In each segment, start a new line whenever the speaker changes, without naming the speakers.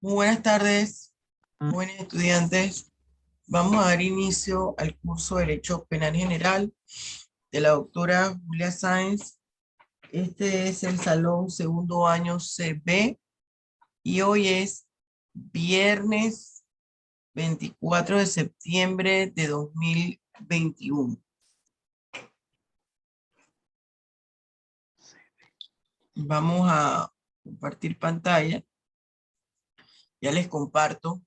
Muy buenas tardes, jóvenes estudiantes. Vamos a dar inicio al curso de Derecho Penal General de la doctora Julia Sáenz. Este es el salón segundo año CB y hoy es viernes 24 de septiembre de 2021. Vamos a compartir pantalla. Ya les comparto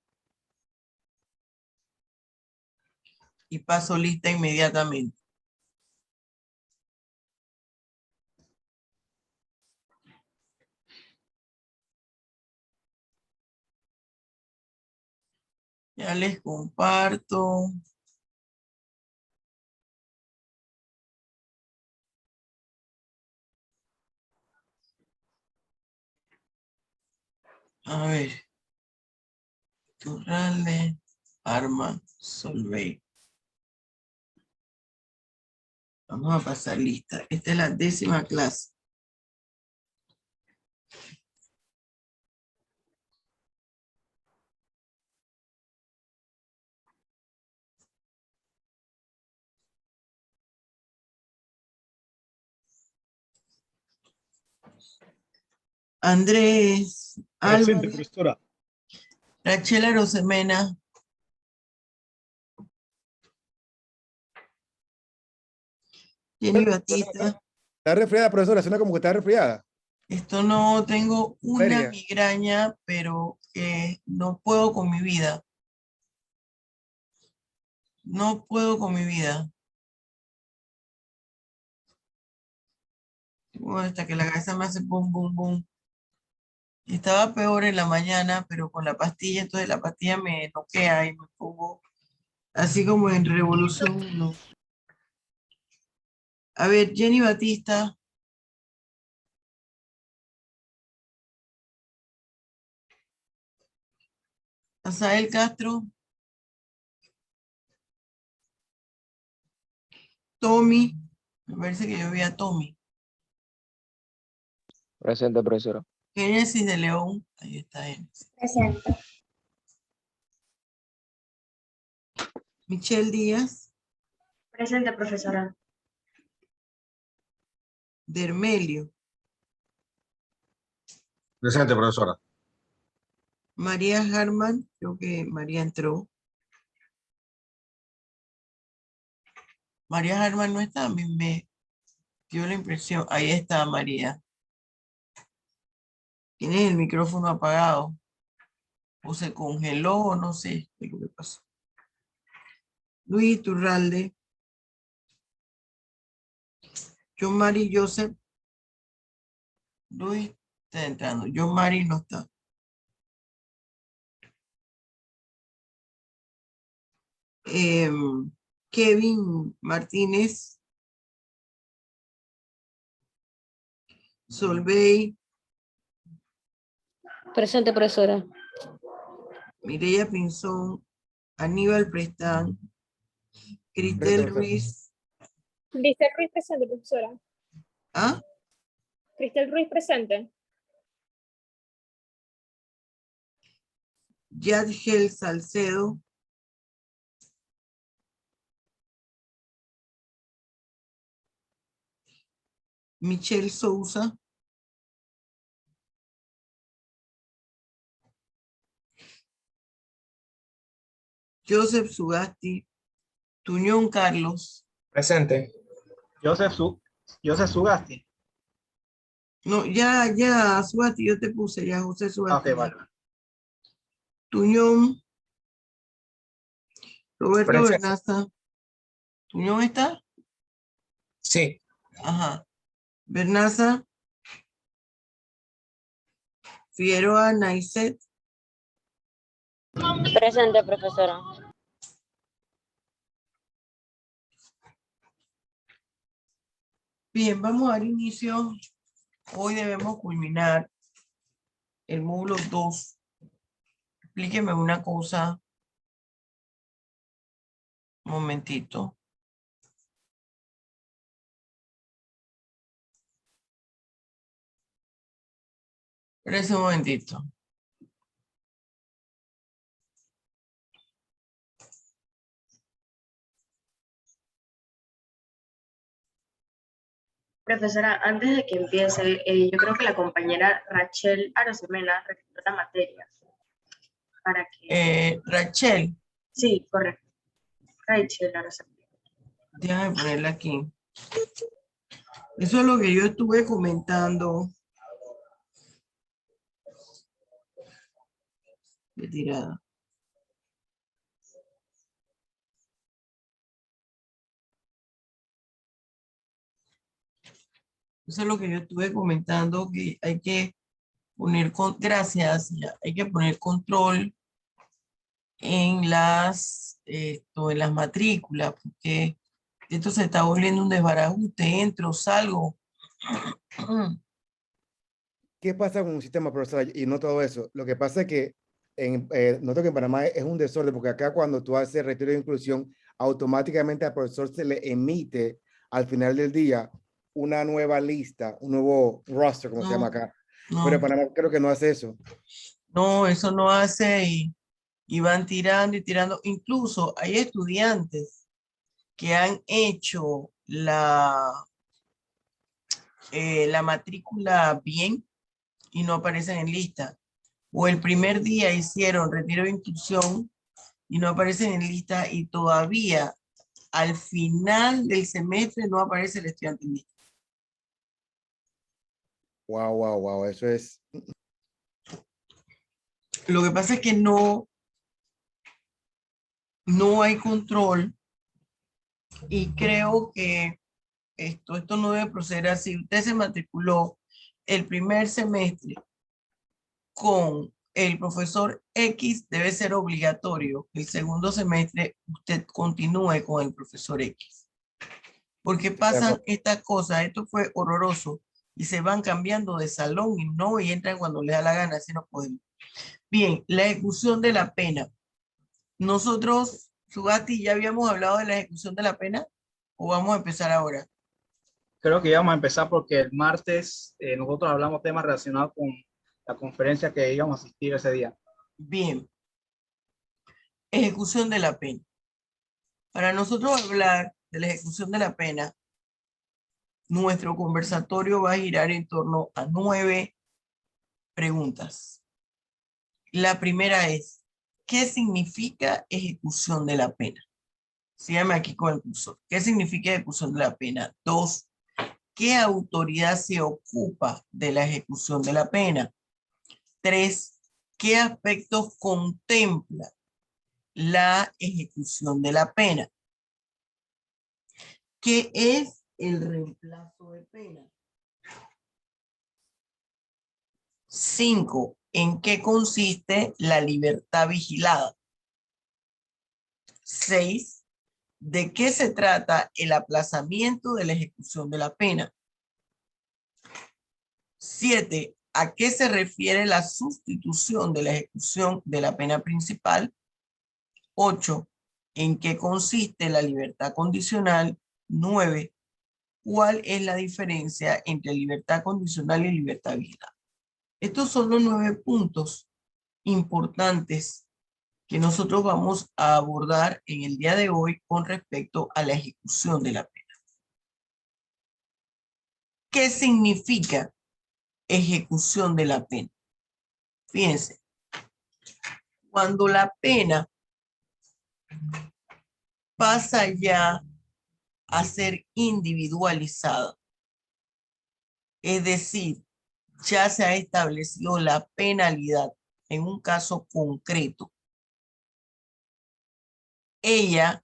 y paso lista inmediatamente. Ya les comparto. A ver. Turralde, Arma, Solvay. Vamos a pasar lista. Esta es la 10ª clase. Andrés,
Presente,
Álvarez,
profesora.
Rachela Rosemena, Jenny Batista.
Está resfriada, profesora. Suena como que está resfriada.
Esto no tengo una
Seria.
migraña, pero no puedo con mi vida. No puedo con mi vida. Hasta que la cabeza me hace bum, bum, bum. Estaba peor en la mañana, pero con la pastilla, entonces la pastilla me noquea y me pongo así como en Revolución 1. A ver, Jenny Batista, Asael Castro, Tommy, me parece que yo vi a Tommy,
Presente, profesora.
Génesis de León, ahí está Génesis.
Presente.
Michelle Díaz,
Presente, profesora.
Dermelio,
Presente, profesora.
María Harman, creo que María entró. María Harman no está, a mí me dio la impresión, ahí está María. Tiene el micrófono apagado, o se congeló, no sé qué es lo que pasó. Luis Turralde, John Mari Joseph, Luis está entrando, John Mari no está. Kevin Martínez, Solvay,
Presente, profesora.
Mireya Pinzón, Aníbal Prestán,
Presente,
Cristel
profesora.
Ruiz,
Cristel Ruiz presente, profesora.
¿ah?
Cristel Ruiz presente.
Yadgel Salcedo, Michelle Souza, Joseph Sugasti, Tuñón Carlos,
Presente.
Joseph Sugasti.
no, ya, Sugasti, yo te puse ya, José Sugasti.
Ok, vale.
Tuñón, Roberto
Presente.
Bernaza, ¿Tuñón está?
Sí.
Ajá. Bernaza, Figueroa Naiset,
Presente, profesora.
Bien, vamos a dar inicio. Hoy debemos culminar el módulo 2. Explíqueme una cosa. Un momentito. Espérese un momentito.
Profesora, antes de que empiece, yo creo que la compañera Rachel Arosemena registró la materia. Para que...
Rachel,
Sí, correcto. Rachel Arosemena.
déjame ponerla aquí. Eso es lo que yo estuve comentando. Retirada. Eso es lo que yo estuve comentando, que hay que poner, gracias, hay que poner control en en las matrículas, porque esto se está volviendo un desbarajuste, entro, salgo.
¿Qué pasa con un sistema, profesora? Y no todo eso. Lo que pasa es que noto que en Panamá es un desorden, porque acá cuando tú haces retiro de inclusión, automáticamente al profesor se le emite al final del día una nueva lista, un nuevo roster, como se llama acá. Pero en Panamá creo que no hace eso.
No, eso no hace y van tirando y tirando. Incluso hay estudiantes que han hecho la matrícula bien y no aparecen en lista. O el primer día hicieron retiro de inclusión y no aparecen en lista y todavía al final del semestre no aparece el estudiante en lista.
Wow, wow, wow, eso es.
Lo que pasa es que no hay control y creo que esto no debe proceder así. Usted se matriculó el primer semestre con el profesor X, debe ser obligatorio. El segundo semestre usted continúe con el profesor X. Porque pasan estas cosas, esto fue horroroso, y se van cambiando de salón y entran cuando les da la gana, así no podemos. Bien, la ejecución de la pena. Nosotros, Sugasti, ¿ya habíamos hablado de la ejecución de la pena? ¿O vamos a empezar ahora?
Creo que íbamos a empezar porque el martes nosotros hablamos temas relacionados con la conferencia que íbamos a asistir ese día.
Bien. Ejecución de la pena. Para nosotros hablar de la ejecución de la pena, nuestro conversatorio va a girar en torno a 9 preguntas. La primera es, ¿qué significa ejecución de la pena? Síganme aquí con el cursor. ¿Qué significa ejecución de la pena? 2, ¿qué autoridad se ocupa de la ejecución de la pena? 3, ¿qué aspectos contempla la ejecución de la pena? ¿Qué es el reemplazo de pena? 5, ¿en qué consiste la libertad vigilada? 6, ¿de qué se trata el aplazamiento de la ejecución de la pena? 7, ¿a qué se refiere la sustitución de la ejecución de la pena principal? 8, ¿en qué consiste la libertad condicional? 9, ¿cuál es la diferencia entre libertad condicional y libertad vigilada? Estos son los 9 puntos importantes que nosotros vamos a abordar en el día de hoy con respecto a la ejecución de la pena. ¿Qué significa ejecución de la pena? Fíjense, cuando la pena pasa ya a ser individualizada, es decir, ya se ha establecido la penalidad en un caso concreto, ella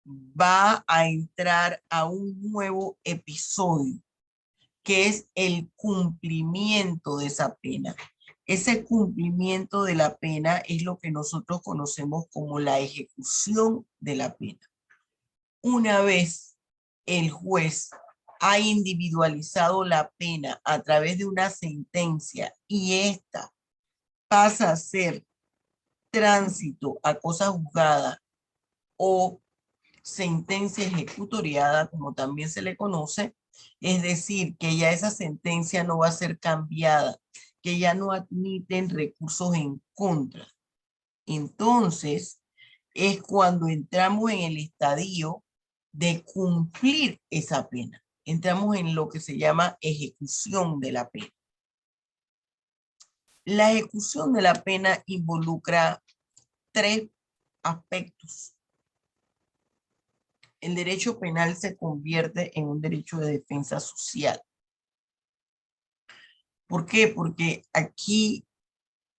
va a entrar a un nuevo episodio, que es el cumplimiento de esa pena. Ese cumplimiento de la pena es lo que nosotros conocemos como la ejecución de la pena. Una vez el juez ha individualizado la pena a través de una sentencia y esta pasa a ser tránsito a cosa juzgada o sentencia ejecutoriada, como también se le conoce, es decir, que ya esa sentencia no va a ser cambiada, que ya no admiten recursos en contra. Entonces, es cuando entramos en el estadio de cumplir esa pena. entramos en lo que se llama ejecución de la pena. La ejecución de la pena involucra tres aspectos. El derecho penal se convierte en un derecho de defensa social. ¿Por qué? Porque aquí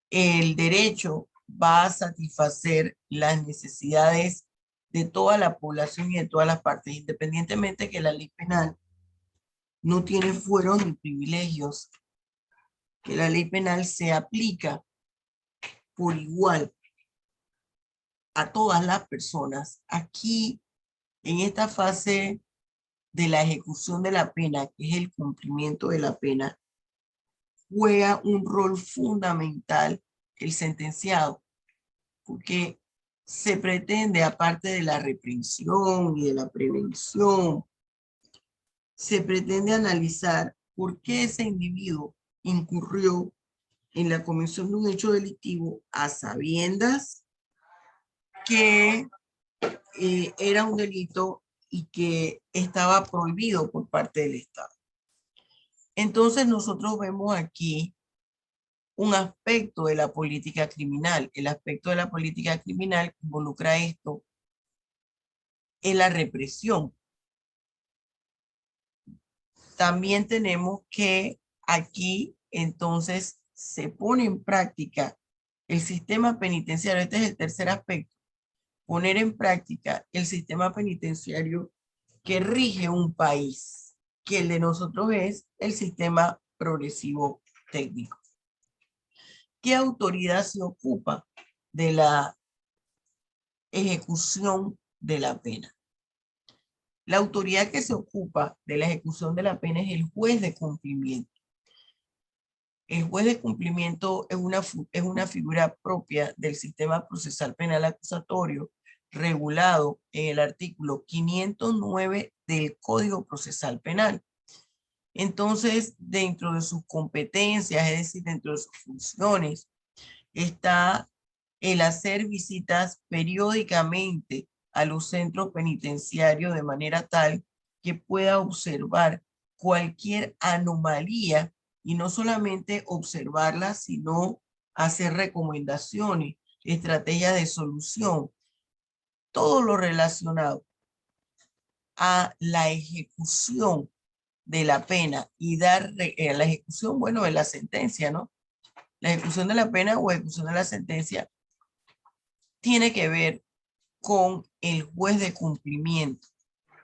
el derecho va a satisfacer las necesidades de toda la población y de todas las partes, independientemente que la ley penal no tiene fueros ni privilegios, que la ley penal se aplica por igual a todas las personas. Aquí, en esta fase de la ejecución de la pena, que es el cumplimiento de la pena, juega un rol fundamental el sentenciado, porque se pretende, aparte de la reprensión y de la prevención, se pretende analizar por qué ese individuo incurrió en la comisión de un hecho delictivo a sabiendas que era un delito y que estaba prohibido por parte del Estado. Entonces nosotros vemos aquí un aspecto de la política criminal. El aspecto de la política criminal que involucra esto es la represión. También tenemos que aquí entonces se pone en práctica el sistema penitenciario. Este es el tercer aspecto. Poner en práctica el sistema penitenciario que rige un país, que el de nosotros es el sistema progresivo técnico. ¿Qué autoridad se ocupa de la ejecución de la pena? La autoridad que se ocupa de la ejecución de la pena es el juez de cumplimiento. El juez de cumplimiento es una figura propia del sistema procesal penal acusatorio regulado en el artículo 509 del Código Procesal Penal. Entonces, dentro de sus competencias, es decir, dentro de sus funciones, está el hacer visitas periódicamente a los centros penitenciarios de manera tal que pueda observar cualquier anomalía y no solamente observarla, sino hacer recomendaciones, estrategias de solución, todo lo relacionado a la ejecución de la pena y dar la ejecución, bueno, de la sentencia, ¿no? La ejecución de la pena o ejecución de la sentencia tiene que ver con el juez de cumplimiento.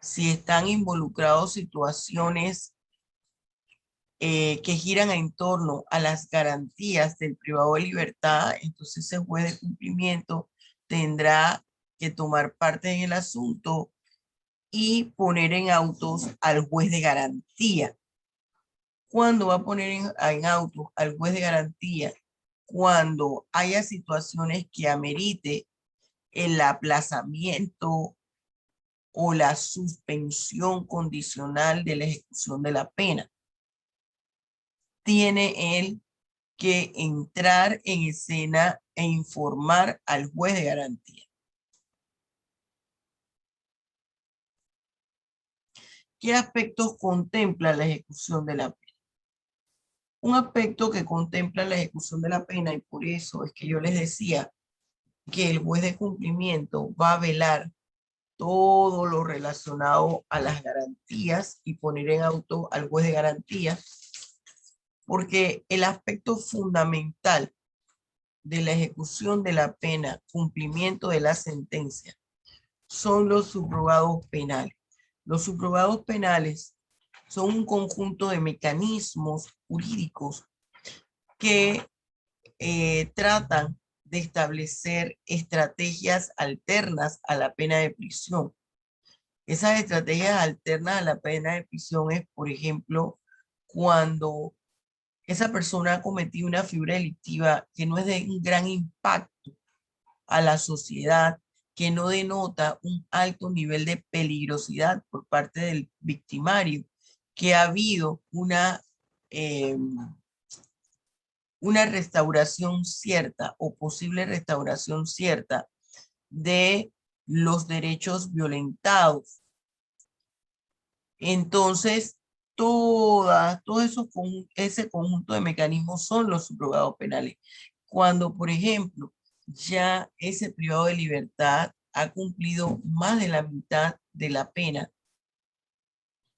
Si están involucrados situaciones que giran en torno a las garantías del privado de libertad, entonces ese juez de cumplimiento tendrá que tomar parte en el asunto y poner en autos al juez de garantía. ¿Cuándo va a poner en autos al juez de garantía? Cuando haya situaciones que amerite el aplazamiento o la suspensión condicional de la ejecución de la pena. Tiene él que entrar en escena e informar al juez de garantía. ¿Qué aspectos contempla la ejecución de la pena? Un aspecto que contempla la ejecución de la pena, y por eso es que yo les decía que el juez de cumplimiento va a velar todo lo relacionado a las garantías y poner en auto al juez de garantía, porque el aspecto fundamental de la ejecución de la pena, cumplimiento de la sentencia, son los subrogados penales. Los subrogados penales son un conjunto de mecanismos jurídicos que tratan de establecer estrategias alternas a la pena de prisión. Esas estrategias alternas a la pena de prisión es, por ejemplo, cuando esa persona ha cometido una figura delictiva que no es de un gran impacto a la sociedad, que no denota un alto nivel de peligrosidad por parte del victimario, que ha habido una restauración cierta o posible restauración cierta de los derechos violentados. Entonces, ese conjunto de mecanismos son los subrogados penales. Cuando, por ejemplo, ya ese privado de libertad ha cumplido más de la mitad de la pena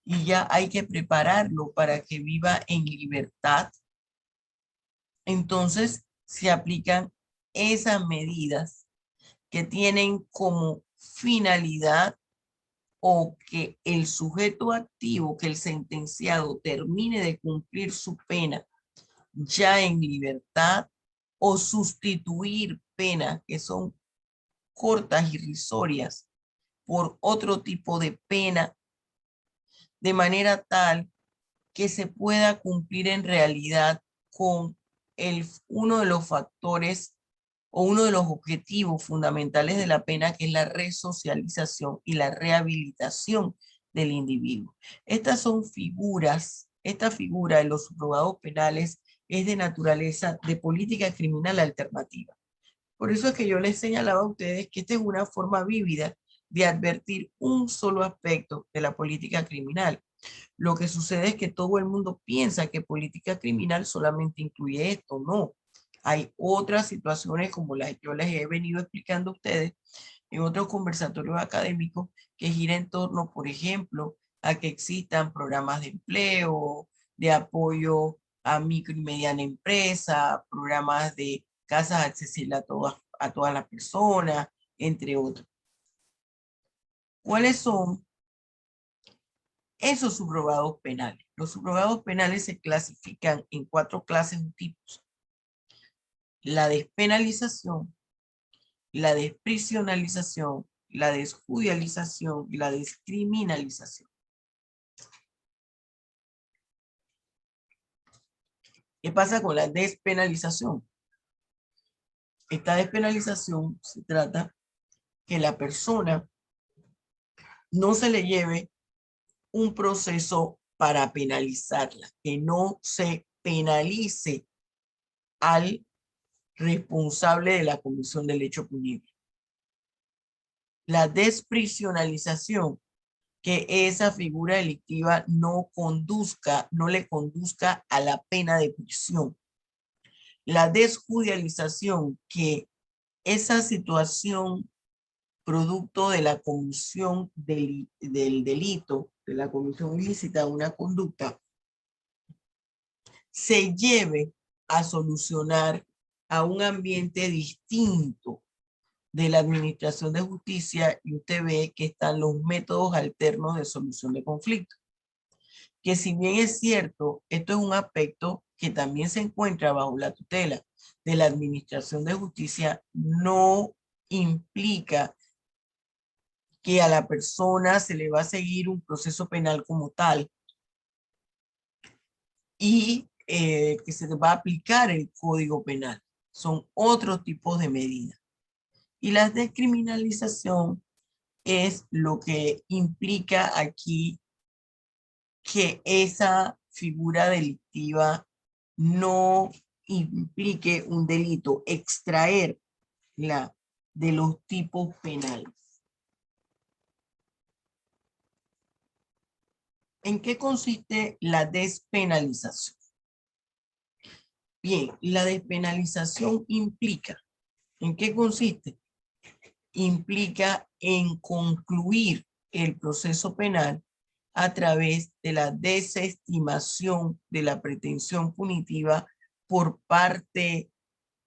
y ya hay que prepararlo para que viva en libertad, entonces se aplican esas medidas que tienen como finalidad o que el sujeto activo, que el sentenciado termine de cumplir su pena ya en libertad o sustituir penas que son cortas, irrisorias, por otro tipo de pena, de manera tal que se pueda cumplir en realidad con uno de los factores o uno de los objetivos fundamentales de la pena, que es la resocialización y la rehabilitación del individuo. Estas son figuras, esta figura de los subrogados penales es de naturaleza de política criminal alternativa. Por eso es que yo les señalaba a ustedes que esta es una forma vívida de advertir un solo aspecto de la política criminal. Lo que sucede es que todo el mundo piensa que política criminal solamente incluye esto. No, hay otras situaciones como las que yo les he venido explicando a ustedes en otros conversatorios académicos que gira en torno, por ejemplo, a que existan programas de empleo, de apoyo a micro y mediana empresa, programas de casas accesibles a todas las personas, entre otros. ¿Cuáles son esos subrogados penales? Los subrogados penales se clasifican en 4 clases o tipos: la despenalización, la desprisionalización, la desjudicialización y la descriminalización. ¿Qué pasa con la despenalización? Esta despenalización se trata que la persona no se le lleve un proceso para penalizarla, que no se penalice al responsable de la comisión del hecho punible. La desprisionalización, que esa figura delictiva no le conduzca a la pena de prisión. La desjudicialización, que esa situación producto de la comisión del delito, de la comisión ilícita de una conducta, se lleve a solucionar a un ambiente distinto de la administración de justicia, y usted ve que están los métodos alternos de solución de conflictos. Que si bien es cierto, esto es un aspecto que también se encuentra bajo la tutela de la administración de justicia, no implica que a la persona se le va a seguir un proceso penal como tal y que se va a aplicar el Código Penal. Son otros tipos de medidas. Y la descriminalización es lo que implica aquí que esa figura delictiva no implique un delito, extraerla de los tipos penales. ¿En qué consiste la despenalización? Bien, la despenalización implica, ¿en qué consiste? Implica en concluir el proceso penal a través de la desestimación de la pretensión punitiva por parte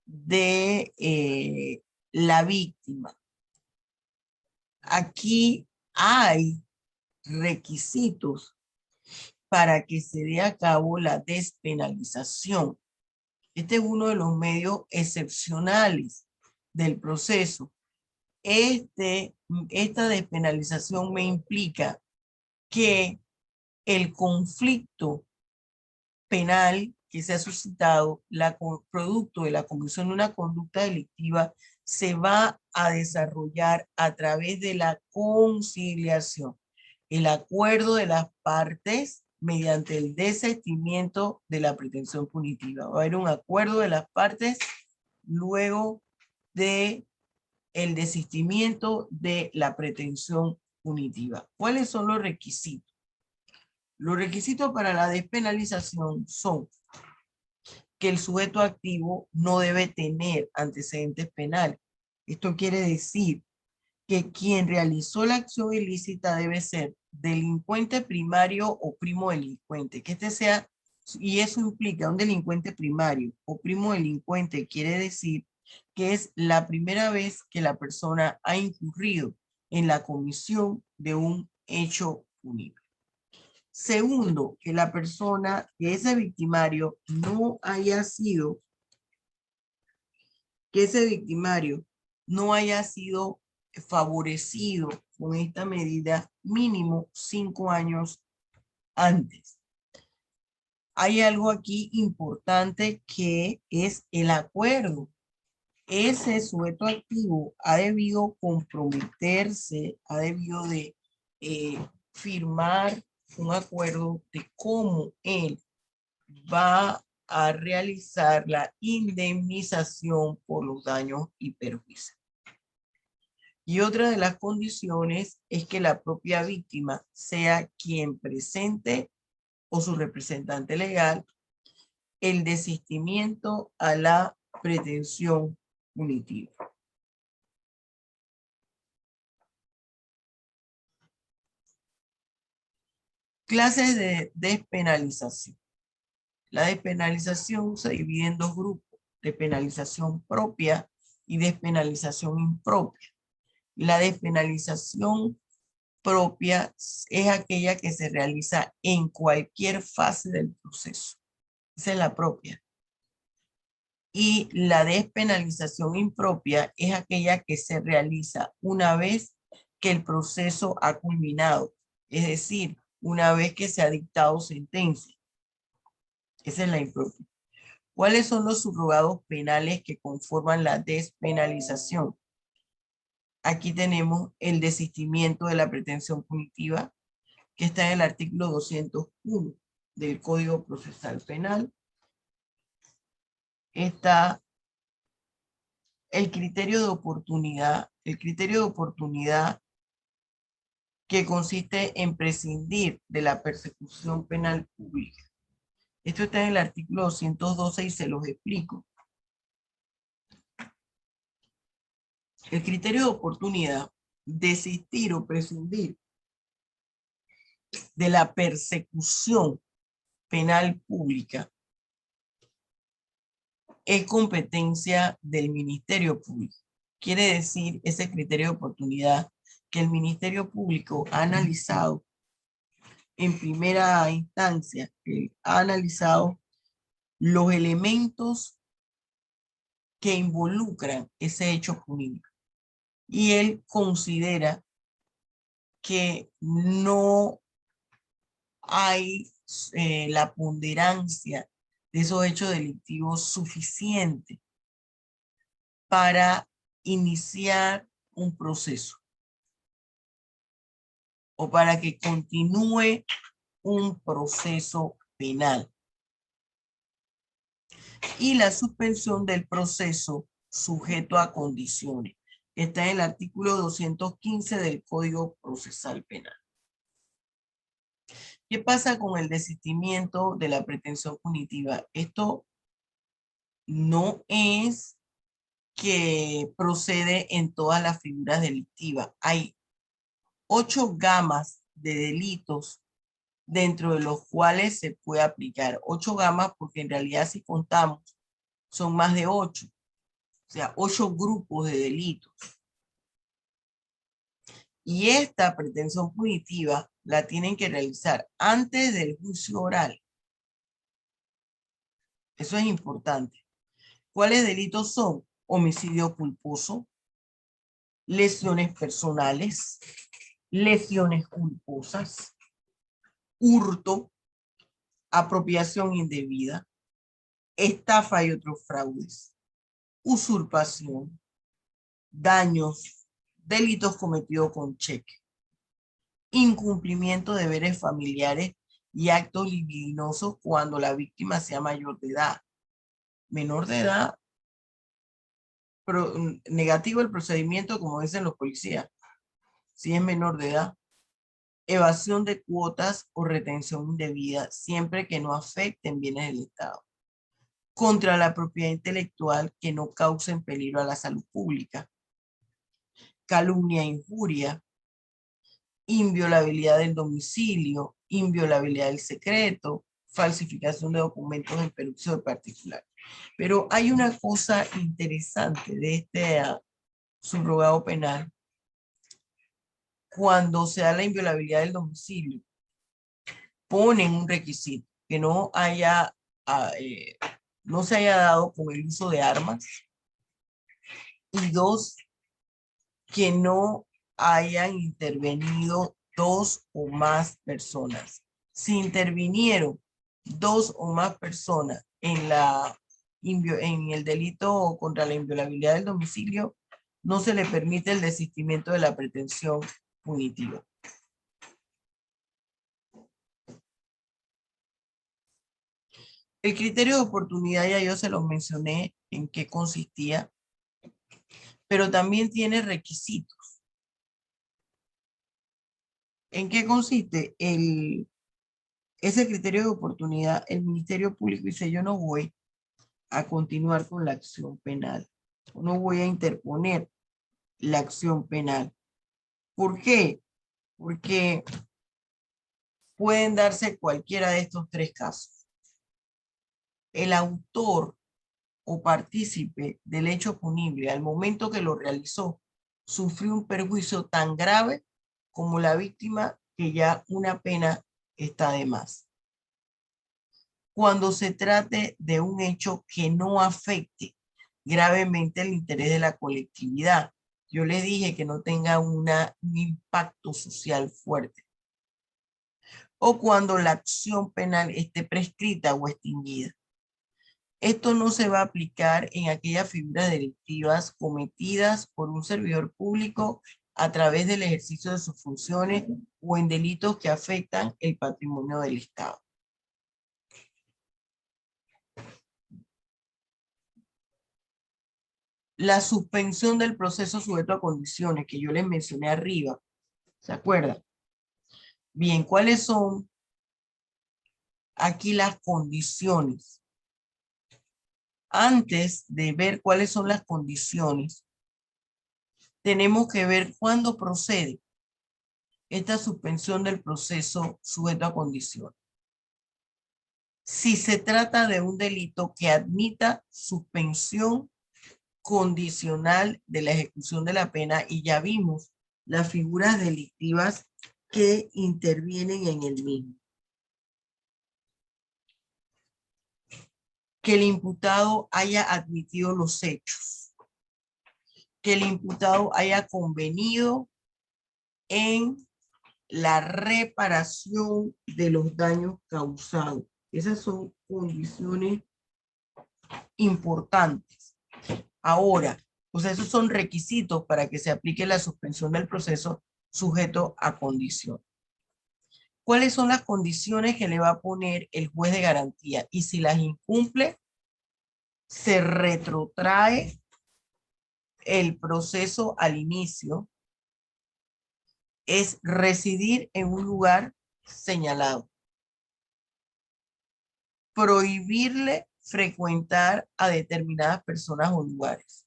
de la víctima. Aquí hay requisitos para que se dé a cabo la despenalización. Este es uno de los medios excepcionales del proceso. Esta despenalización me implica que el conflicto penal que se ha suscitado, producto de la comisión de una conducta delictiva, se va a desarrollar a través de la conciliación, el acuerdo de las partes mediante el desistimiento de la pretensión punitiva. Va a haber un acuerdo de las partes luego de el desistimiento de la pretensión punitiva. ¿Cuáles son los requisitos? Los requisitos para la despenalización son que el sujeto activo no debe tener antecedentes penales. Esto quiere decir que quien realizó la acción ilícita debe ser delincuente primario o primo delincuente, que este sea, y eso implica un delincuente primario o primo delincuente, quiere decir que es la primera vez que la persona ha incurrido en la comisión de un hecho punible. Segundo, que la persona, que ese victimario no haya sido, favorecido con esta medida mínimo 5 años antes. Hay algo aquí importante que es el acuerdo. Ese sujeto activo ha debido comprometerse, ha debido de firmar un acuerdo de cómo él va a realizar la indemnización por los daños y perjuicios. Y otra de las condiciones es que la propia víctima sea quien presente o su representante legal el desistimiento a la pretensión punitiva. Clases de despenalización. La despenalización se divide en dos grupos: despenalización propia y despenalización impropia. La despenalización propia es aquella que se realiza en cualquier fase del proceso. Esa es la propia. Y la despenalización impropia es aquella que se realiza una vez que el proceso ha culminado, es decir, una vez que se ha dictado sentencia. Esa es la impropia. ¿Cuáles son los subrogados penales que conforman la despenalización? Aquí tenemos el desistimiento de la pretensión punitiva, que está en el artículo 201 del Código Procesal Penal. Está el criterio de oportunidad. El criterio de oportunidad que consiste en prescindir de la persecución penal pública. Esto está en el artículo 212 y se los explico. El criterio de oportunidad, desistir o prescindir de la persecución penal pública, es competencia del Ministerio Público. Quiere decir ese criterio de oportunidad que el Ministerio Público ha analizado en primera instancia, ha analizado los elementos que involucran ese hecho punible. Y él considera que no hay la ponderancia de esos hechos delictivos suficiente para iniciar un proceso o para que continúe un proceso penal. Y la suspensión del proceso sujeto a condiciones. Está en el artículo 215 del Código Procesal Penal. ¿Qué pasa con el desistimiento de la pretensión punitiva? Esto no es que procede en todas las figuras delictivas. Hay 8 gamas de delitos dentro de los cuales se puede aplicar. 8 gamas porque en realidad si contamos son más de 8. O sea, 8 grupos de delitos. Y esta pretensión punitiva la tienen que realizar antes del juicio oral. Eso es importante. ¿Cuáles delitos son? Homicidio culposo, lesiones personales, lesiones culposas, hurto, apropiación indebida, estafa y otros fraudes, usurpación, daños, delitos cometidos con cheque, incumplimiento de deberes familiares y actos libidinosos cuando la víctima sea mayor de edad. Menor de edad, pero negativo el procedimiento, como dicen los policías, si es menor de edad. evasión de cuotas o retención indebida, siempre que no afecten bienes del Estado, contra la propiedad intelectual que no causen peligro a la salud pública, calumnia e injuria, inviolabilidad del domicilio, inviolabilidad del secreto, falsificación de documentos en perjuicio de particular. Pero hay una cosa interesante de este subrogado penal. Cuando se da la inviolabilidad del domicilio, ponen un requisito que no se haya dado con el uso de armas, y dos, que no hayan intervenido 2 o más personas. Si intervinieron 2 o más personas en el delito contra la inviolabilidad del domicilio, no se le permite el desistimiento de la pretensión punitiva. El criterio de oportunidad ya yo se lo mencioné en qué consistía, pero también tiene requisitos. ¿En qué consiste ese criterio de oportunidad? El Ministerio Público dice: yo no voy a continuar con la acción penal, no voy a interponer la acción penal. ¿Por qué? Porque pueden darse cualquiera de estos 3 casos. El autor o partícipe del hecho punible al momento que lo realizó sufrió un perjuicio tan grave como la víctima, que ya una pena está de más. Cuando se trate de un hecho que no afecte gravemente el interés de la colectividad, yo les dije que no tenga un impacto social fuerte, o cuando la acción penal esté prescrita o extinguida. Esto no se va a aplicar en aquellas figuras delictivas cometidas por un servidor público a través del ejercicio de sus funciones o en delitos que afectan el patrimonio del Estado. La suspensión del proceso sujeto a condiciones que yo les mencioné arriba, ¿se acuerdan? Bien, ¿cuáles son aquí las condiciones? Antes de ver cuáles son las condiciones, tenemos que ver cuándo procede esta suspensión del proceso sujeto a condiciones. Si se trata de un delito que admita suspensión condicional de la ejecución de la pena, y ya vimos las figuras delictivas que intervienen en el mismo. Que el imputado haya admitido los hechos. Que el imputado haya convenido en la reparación de los daños causados. Esas son condiciones importantes. Ahora, pues esos son requisitos para que se aplique la suspensión del proceso sujeto a condición. ¿Cuáles son las condiciones que le va a poner el juez de garantía? Y si las incumple, se retrotrae el proceso al inicio. Es residir en un lugar señalado. Prohibirle frecuentar a determinadas personas o lugares.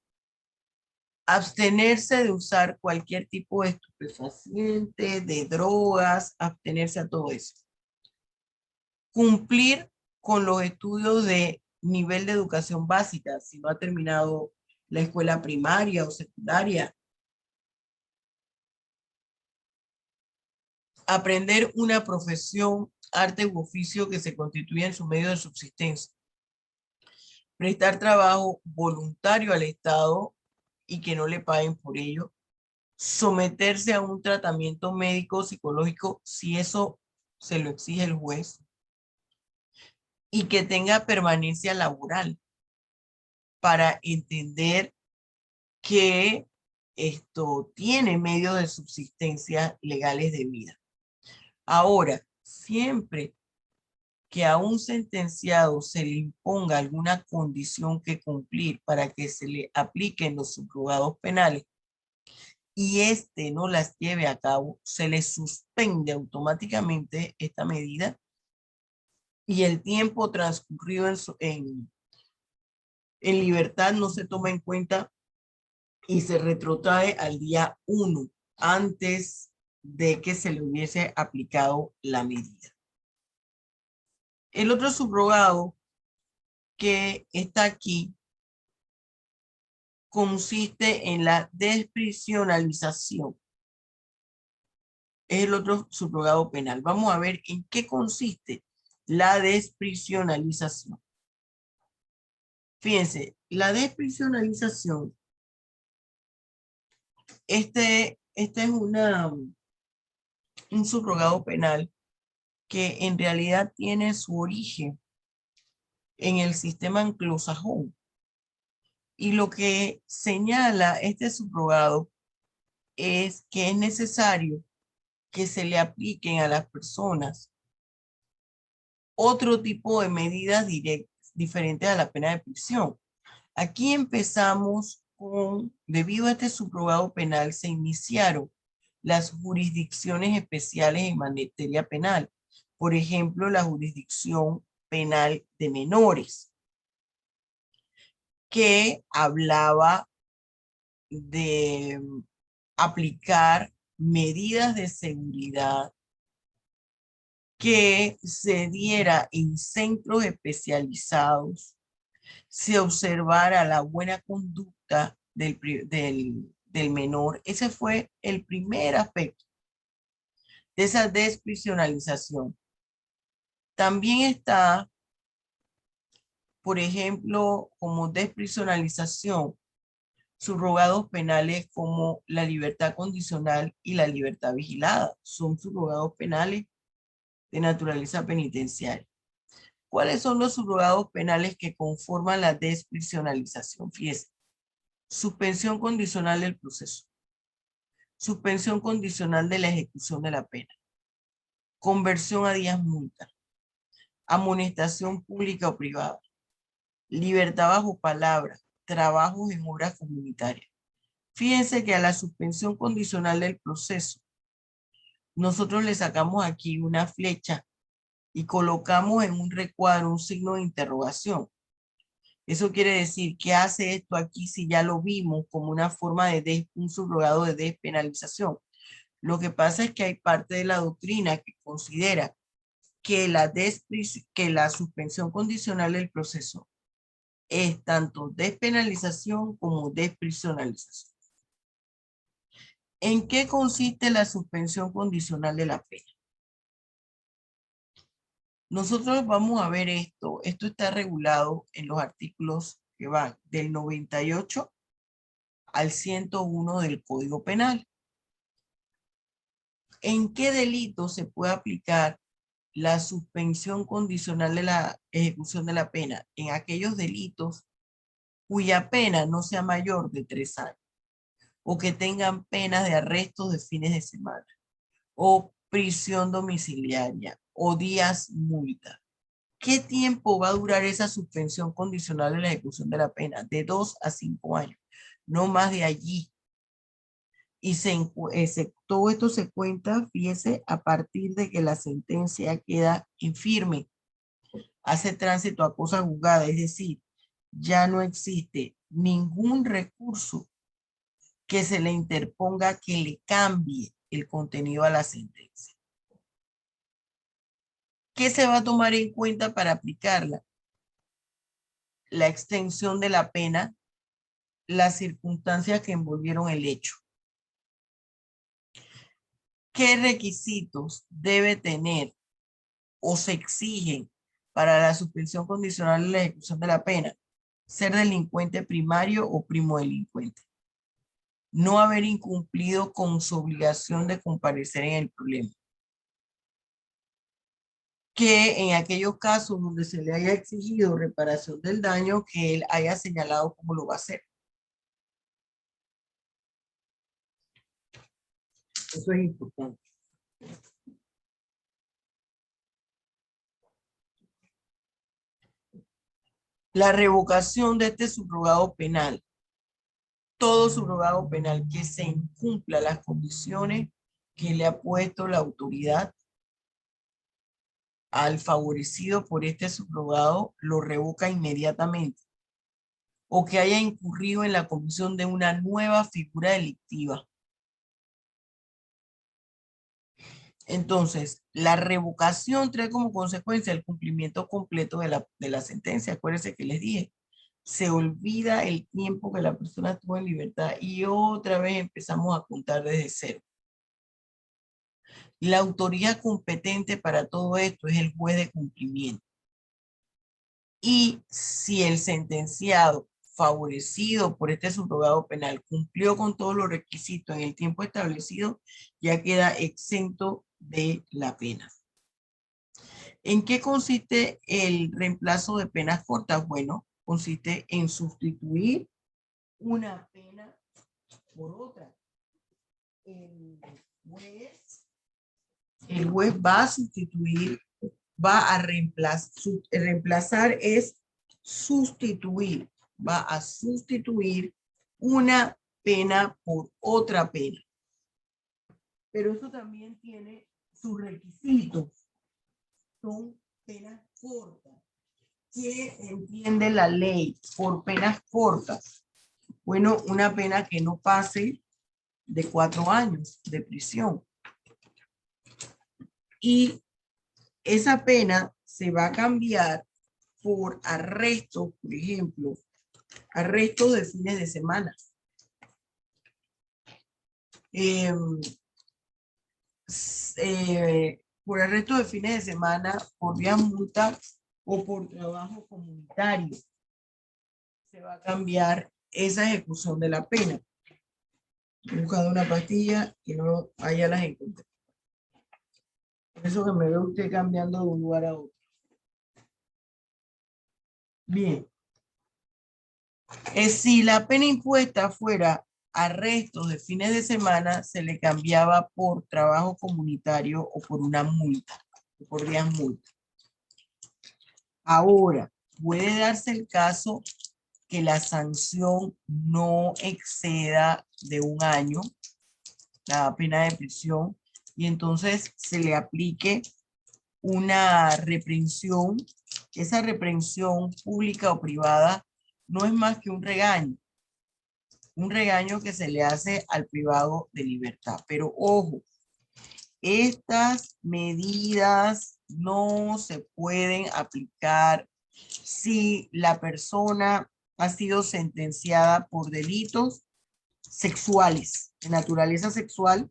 Abstenerse de usar cualquier tipo de estupefaciente, de drogas, abstenerse a todo eso. Cumplir con los estudios de nivel de educación básica, si no ha terminado la escuela primaria o secundaria. Aprender una profesión, arte u oficio que se constituya en su medio de subsistencia. Prestar trabajo voluntario al Estado y que no le paguen por ello. Someterse a un tratamiento médico psicológico si eso se lo exige el juez. Y que tenga permanencia laboral para entender que esto tiene medios de subsistencia legales de vida. Ahora, siempre que a un sentenciado se le imponga alguna condición que cumplir para que se le apliquen los subrogados penales y éste no las lleve a cabo, se le suspende automáticamente esta medida y el tiempo transcurrido en libertad no se toma en cuenta y se retrotrae al día 1 antes de que se le hubiese aplicado la medida. El otro subrogado que está aquí consiste en la desprisionalización. Es el otro subrogado penal. Vamos a ver en qué consiste la desprisionalización. Fíjense, la desprisionalización, este es un subrogado penal que en realidad tiene su origen en el sistema anglosajón. Y lo que señala este subrogado es que es necesario que se le apliquen a las personas otro tipo de medidas directas, diferentes a la pena de prisión. Aquí empezamos con, debido a este subrogado penal, se iniciaron las jurisdicciones especiales en materia penal. Por ejemplo, la jurisdicción penal de menores, que hablaba de aplicar medidas de seguridad que se diera en centros especializados, se observara la buena conducta del menor. Ese fue el primer aspecto de esa desprisionalización. También está, por ejemplo, como desprisionalización, subrogados penales como la libertad condicional y la libertad vigilada. Son subrogados penales de naturaleza penitenciaria. ¿Cuáles son los subrogados penales que conforman la desprisionalización? Fíjese, suspensión condicional del proceso, suspensión condicional de la ejecución de la pena, conversión a días multa, amonestación pública o privada, libertad bajo palabra, trabajos en obras comunitarias. Fíjense que a la suspensión condicional del proceso, nosotros le sacamos aquí una flecha y colocamos en un recuadro un signo de interrogación. Eso quiere decir, ¿qué hace esto aquí si ya lo vimos como una forma de un subrogado de despenalización? Lo que pasa es que hay parte de la doctrina que considera que la suspensión condicional del proceso es tanto despenalización como desprisionalización. ¿En qué consiste la suspensión condicional de la pena? Nosotros vamos a ver esto. Esto está regulado en los artículos que van del 98 al 101 del Código Penal. ¿En qué delito se puede aplicar la suspensión condicional de la ejecución de la pena? En aquellos delitos cuya pena no sea mayor de 3 años o que tengan penas de arrestos de fines de semana o prisión domiciliaria o días multa. ¿Qué tiempo va a durar esa suspensión condicional de la ejecución de la pena? De 2 a 5 años, no más de allí. Y todo esto se cuenta, fíjese, a partir de que la sentencia queda infirme, hace tránsito a cosa juzgada, es decir, ya no existe ningún recurso que se le interponga que le cambie el contenido a la sentencia. ¿Qué se va a tomar en cuenta para aplicarla? La extensión de la pena, las circunstancias que envolvieron el hecho. ¿Qué requisitos debe tener o se exigen para la suspensión condicional de la ejecución de la pena? Ser delincuente primario o primo delincuente. No haber incumplido con su obligación de comparecer en el problema. Que en aquellos casos donde se le haya exigido reparación del daño, que él haya señalado cómo lo va a hacer. Eso es importante. La revocación de este subrogado penal todo subrogado penal que se incumpla las condiciones que le ha puesto la autoridad al favorecido por este subrogado, lo revoca inmediatamente, o que haya incurrido en la comisión de una nueva figura delictiva. Entonces, la revocación trae como consecuencia el cumplimiento completo de la sentencia. Acuérdense que les dije, se olvida el tiempo que la persona estuvo en libertad y otra vez empezamos a contar desde cero. La autoridad competente para todo esto es el juez de cumplimiento. Y si el sentenciado favorecido por este subrogado penal cumplió con todos los requisitos en el tiempo establecido, ya queda exento de la pena. ¿En qué consiste el reemplazo de penas cortas? Bueno, consiste en sustituir una pena por otra. El juez va a sustituir, va a reemplazar, reemplazar es sustituir, va a sustituir una pena por otra pena. Pero eso también tiene sus requisitos. Son penas cortas. ¿Qué entiende la ley por penas cortas? Bueno, una pena que no pase de 4 años de prisión. Y esa pena se va a cambiar por arrestos, por ejemplo, arrestos de fines de semana. Por arrestos de fines de semana, por vía multa o por trabajo comunitario. Se va a cambiar esa ejecución de la pena. He buscado una pastilla y no, allá las encontré. Por eso que me ve usted cambiando de un lugar a otro. Bien. Si la pena impuesta fuera arrestos de fines de semana, se le cambiaba por trabajo comunitario o por una multa, o por vías multa. Ahora, puede darse el caso que la sanción no exceda de 1 año, la pena de prisión, y entonces se le aplique una reprensión. Esa reprensión pública o privada no es más que un regaño que se le hace al privado de libertad. Pero ojo, estas medidas no se pueden aplicar si la persona ha sido sentenciada por delitos sexuales, de naturaleza sexual,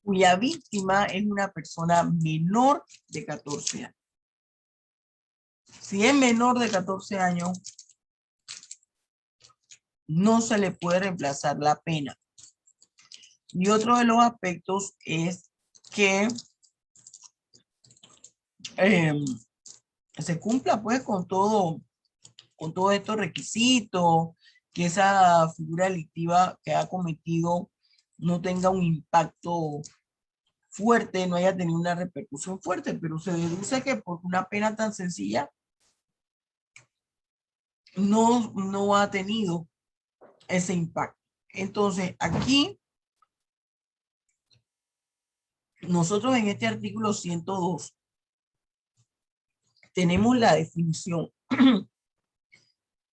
cuya víctima es una persona menor de 14 años. Si es menor de 14 años, no se le puede reemplazar la pena. Y otro de los aspectos es que se cumpla pues con todos estos requisitos, que esa figura delictiva que ha cometido no tenga un impacto fuerte, no haya tenido una repercusión fuerte, pero se deduce que por una pena tan sencilla no ha tenido ese impacto. Entonces, aquí, nosotros en este artículo 102 tenemos la definición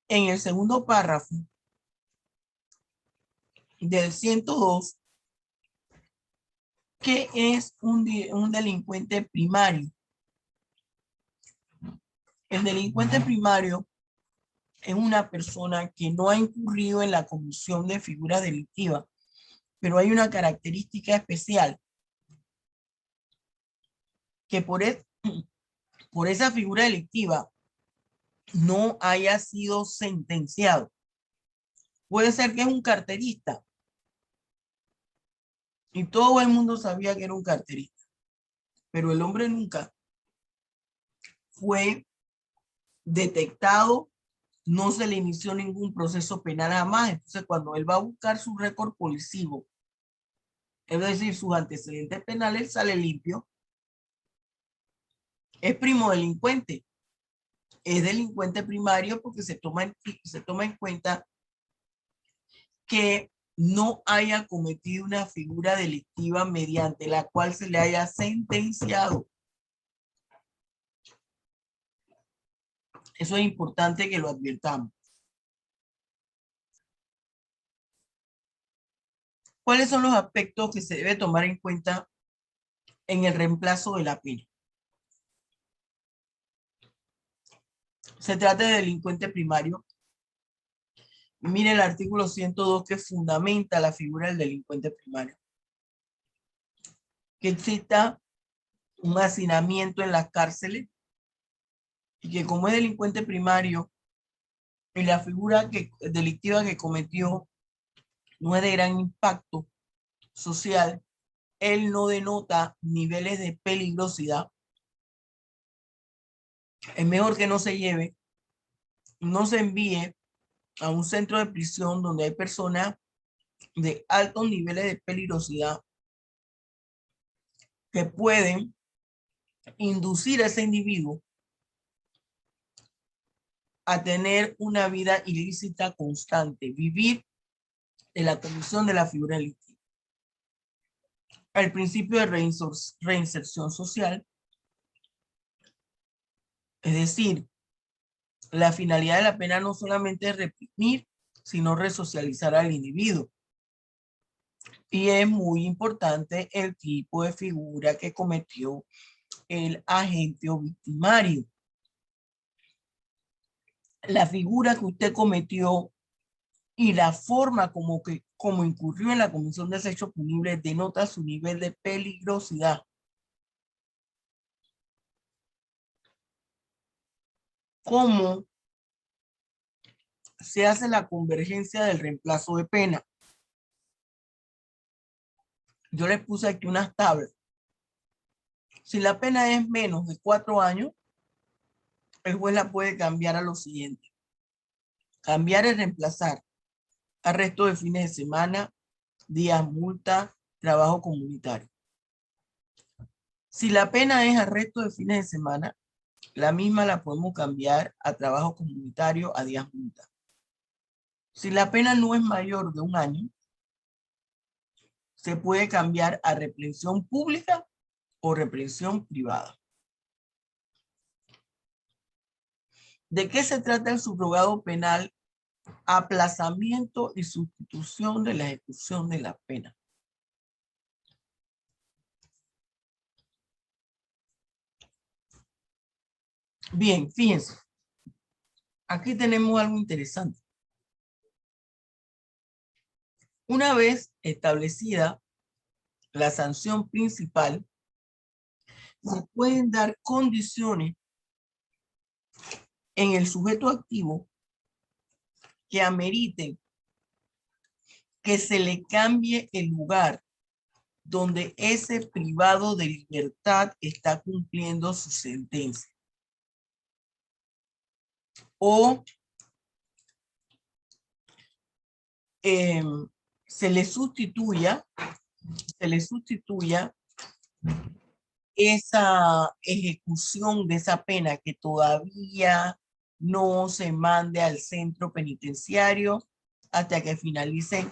en el segundo párrafo del 102, que es un delincuente primario. El delincuente primario es una persona que no ha incurrido en la comisión de figura delictiva, pero hay una característica especial, que por esa figura delictiva no haya sido sentenciado. Puede ser que es un carterista y todo el mundo sabía que era un carterista, pero el hombre nunca fue detectado, no se le inició ningún proceso penal jamás. Entonces, cuando él va a buscar su récord policivo, es decir, sus antecedentes penales, sale limpio. Es primo delincuente. Es delincuente primario porque se toma en cuenta que no haya cometido una figura delictiva mediante la cual se le haya sentenciado. Eso es importante que lo advirtamos. ¿Cuáles son los aspectos que se debe tomar en cuenta en el reemplazo de la pena? Se trata de delincuente primario. Mire el artículo 102 que fundamenta la figura del delincuente primario. Que exista un hacinamiento en las cárceles y que como es delincuente primario y la figura delictiva que cometió no es de gran impacto social, él no denota niveles de peligrosidad. Es mejor que no se lleve, no se envíe a un centro de prisión donde hay personas de altos niveles de peligrosidad que pueden inducir a ese individuo a tener una vida ilícita constante, vivir de la comisión de la figura delictiva. El principio de reinserción social, es decir, la finalidad de la pena no solamente es reprimir, sino resocializar al individuo. Y es muy importante el tipo de figura que cometió el agente o victimario. La figura que usted cometió y la forma como incurrió en la comisión de ese hecho punible denota su nivel de peligrosidad. ¿Cómo se hace la convergencia del reemplazo de pena? Yo les puse aquí unas tablas. Si la pena es menos de 4 años, el juez la puede cambiar a lo siguiente. Cambiar es reemplazar arresto de fines de semana, días multa, trabajo comunitario. Si la pena es arresto de fines de semana, la misma la podemos cambiar a trabajo comunitario, a días multa. Si la pena no es mayor de 1 año, se puede cambiar a reprensión pública o reprensión privada. ¿De qué se trata el subrogado penal? Aplazamiento y sustitución de la ejecución de la pena. Bien, fíjense. Aquí tenemos algo interesante. Una vez establecida la sanción principal, se pueden dar condiciones en el sujeto activo que ameriten que se le cambie el lugar donde ese privado de libertad está cumpliendo su sentencia. O se le sustituya esa ejecución de esa pena que todavía no se mande al centro penitenciario hasta que finalicen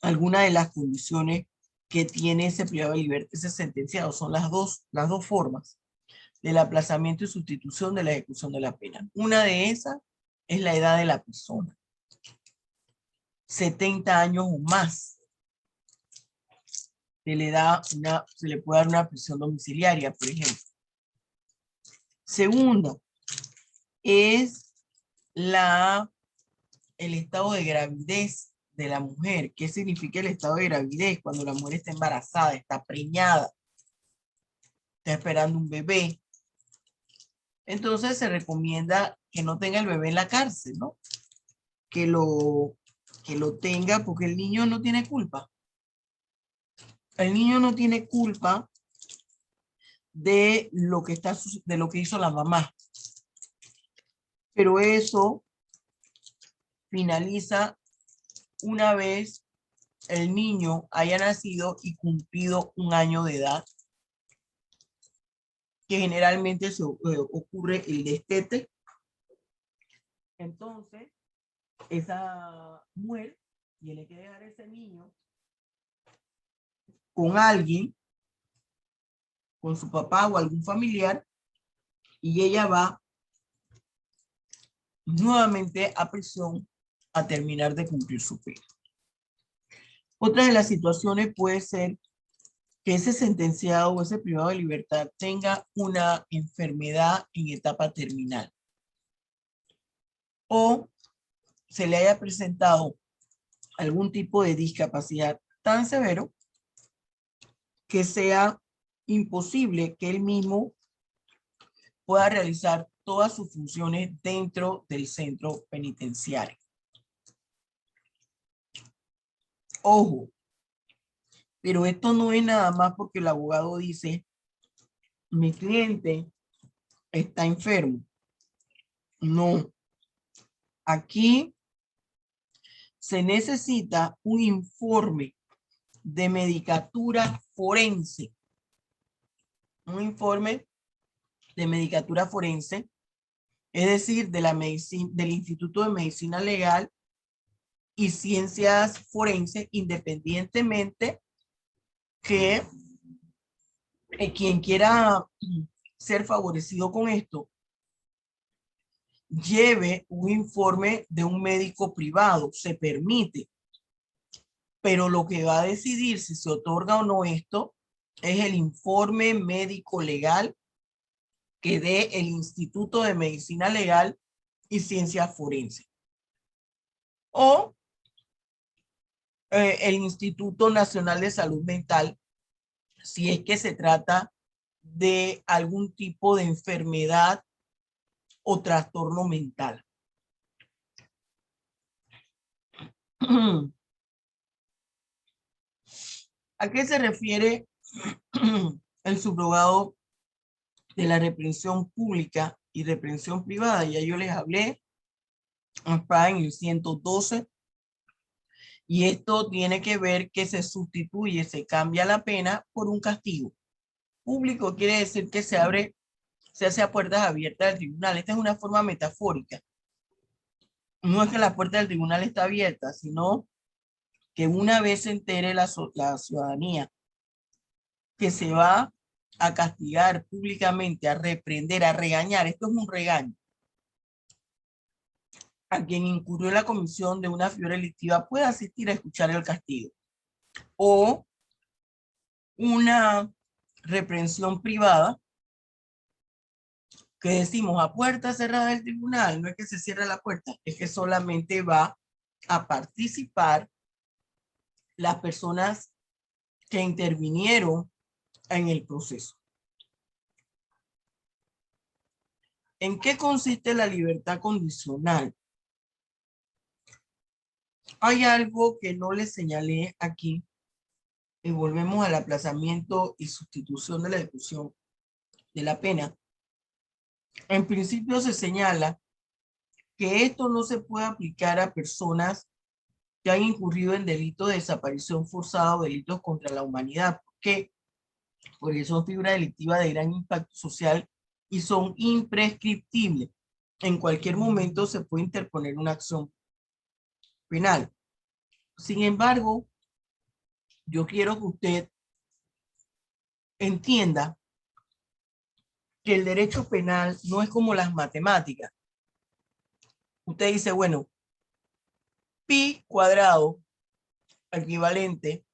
alguna de las condiciones que tiene ese privado de libertad, ese sentenciado. Son las dos formas del aplazamiento y sustitución de la ejecución de la pena. Una de esas es la edad de la persona. 70 años o más. Se le puede dar una prisión domiciliaria, por ejemplo. Segunda, es el estado de gravidez de la mujer. ¿Qué significa el estado de gravidez? Cuando la mujer está embarazada, está preñada, está esperando un bebé. Entonces se recomienda que no tenga el bebé en la cárcel, ¿no? Que lo tenga porque el niño no tiene culpa. El niño no tiene culpa de lo que hizo la mamá. Pero eso finaliza una vez el niño haya nacido y cumplido 1 año de edad, que generalmente ocurre el destete. Entonces, esa mujer tiene que dejar ese niño con alguien, con su papá o algún familiar, y ella va nuevamente a prisión a terminar de cumplir su pena. Otra de las situaciones puede ser que ese sentenciado o ese privado de libertad tenga una enfermedad en etapa terminal o se le haya presentado algún tipo de discapacidad tan severo que sea imposible que él mismo pueda realizar todas sus funciones dentro del centro penitenciario. Ojo, pero esto no es nada más porque el abogado dice, mi cliente está enfermo. No. Aquí se necesita un informe de medicatura forense. Un informe de medicatura forense, es decir, de la medicina, del Instituto de Medicina Legal y Ciencias Forenses, independientemente que quien quiera ser favorecido con esto lleve un informe de un médico privado, se permite, pero lo que va a decidir si se otorga o no esto es el informe médico legal que dé el Instituto de Medicina Legal y Ciencias Forenses o el Instituto Nacional de Salud Mental, si es que se trata de algún tipo de enfermedad o trastorno mental. ¿A qué se refiere el subrogado de la reprensión pública y reprensión privada? Ya yo les hablé, está en el 112, y esto tiene que ver que se sustituye, se cambia la pena por un castigo. Público quiere decir que se hace a puertas abiertas del tribunal. Esta es una forma metafórica. No es que la puerta del tribunal está abierta, sino que una vez se entere la ciudadanía que se va a castigar públicamente, a reprender, a regañar, esto es un regaño, a quien incurrió en la comisión de una fiebre delictiva puede asistir a escuchar el castigo. O una reprensión privada, que decimos a puerta cerrada del tribunal, no es que se cierre la puerta, es que solamente va a participar las personas que intervinieron en el proceso. ¿En qué consiste la libertad condicional? Hay algo que no les señalé aquí y volvemos al aplazamiento y sustitución de la ejecución de la pena. En principio se señala que esto no se puede aplicar a personas que han incurrido en delitos de desaparición forzada o delitos contra la humanidad. ¿Por qué? Porque son figuras delictivas de gran impacto social y son imprescriptibles. En cualquier momento se puede interponer una acción penal. Sin embargo, yo quiero que usted entienda que el derecho penal no es como las matemáticas. Usted dice, bueno, pi cuadrado equivalente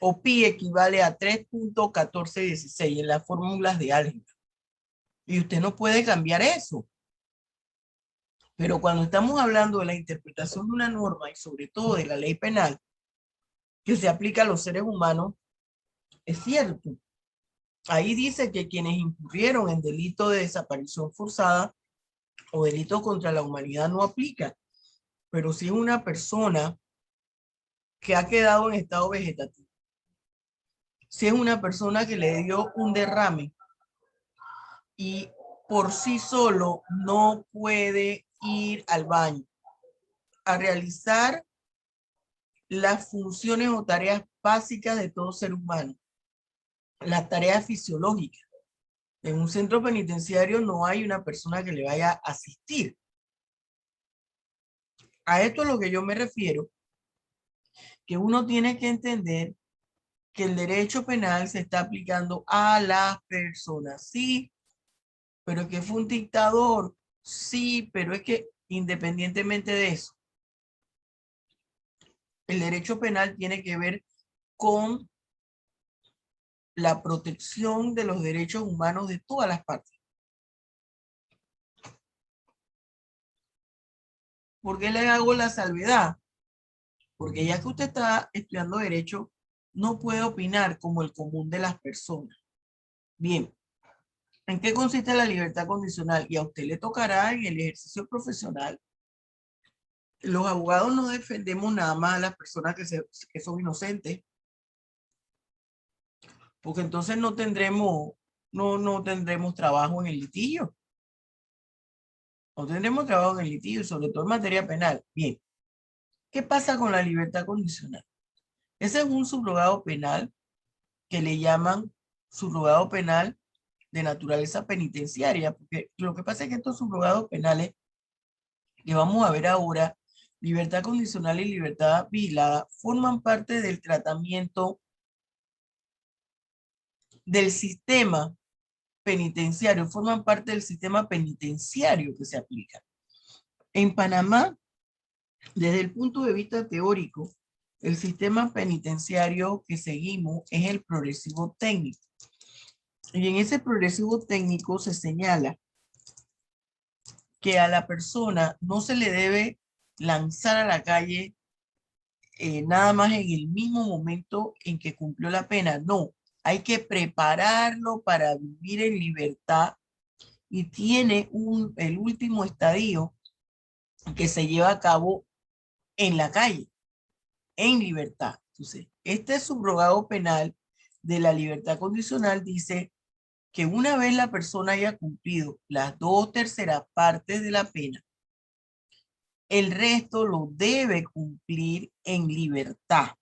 o pi equivale a 3.1416 en las fórmulas de álgebra. Y usted no puede cambiar eso. Pero cuando estamos hablando de la interpretación de una norma y sobre todo de la ley penal que se aplica a los seres humanos, es cierto. Ahí dice que quienes incurrieron en delito de desaparición forzada o delito contra la humanidad no aplica. Pero si es una persona que ha quedado en estado vegetativo, si es una persona que le dio un derrame y por sí solo no puede ir al baño a realizar las funciones o tareas básicas de todo ser humano, las tareas fisiológicas. En un centro penitenciario no hay una persona que le vaya a asistir. A esto es lo que yo me refiero que uno tiene que entender que el derecho penal se está aplicando a las personas, sí, pero que fue un dictador, sí, pero es que independientemente de eso, el derecho penal tiene que ver con la protección de los derechos humanos de todas las partes. ¿Por qué le hago la salvedad? Porque ya que usted está estudiando derecho, no puede opinar como el común de las personas. Bien, ¿en qué consiste la libertad condicional? Y a usted le tocará en el ejercicio profesional. Los abogados no defendemos nada más a las personas que son inocentes, porque entonces no tendremos trabajo en el litigio. No tendremos trabajo en el litigio, sobre todo en materia penal. Bien, ¿qué pasa con la libertad condicional? Ese es un subrogado penal que le llaman subrogado penal de naturaleza penitenciaria, porque lo que pasa es que estos subrogados penales que vamos a ver ahora, libertad condicional y libertad vigilada, forman parte del tratamiento del sistema penitenciario, forman parte del sistema penitenciario que se aplica. En Panamá, desde el punto de vista teórico, el sistema penitenciario que seguimos es el progresivo técnico. Y en ese progresivo técnico se señala que a la persona no se le debe lanzar a la calle nada más en el mismo momento en que cumplió la pena. No, hay que prepararlo para vivir en libertad y tiene el último estadio que se lleva a cabo en la calle, en libertad. Entonces, este subrogado penal de la libertad condicional dice que una vez la persona haya cumplido las 2/3 partes de la pena, el resto lo debe cumplir en libertad.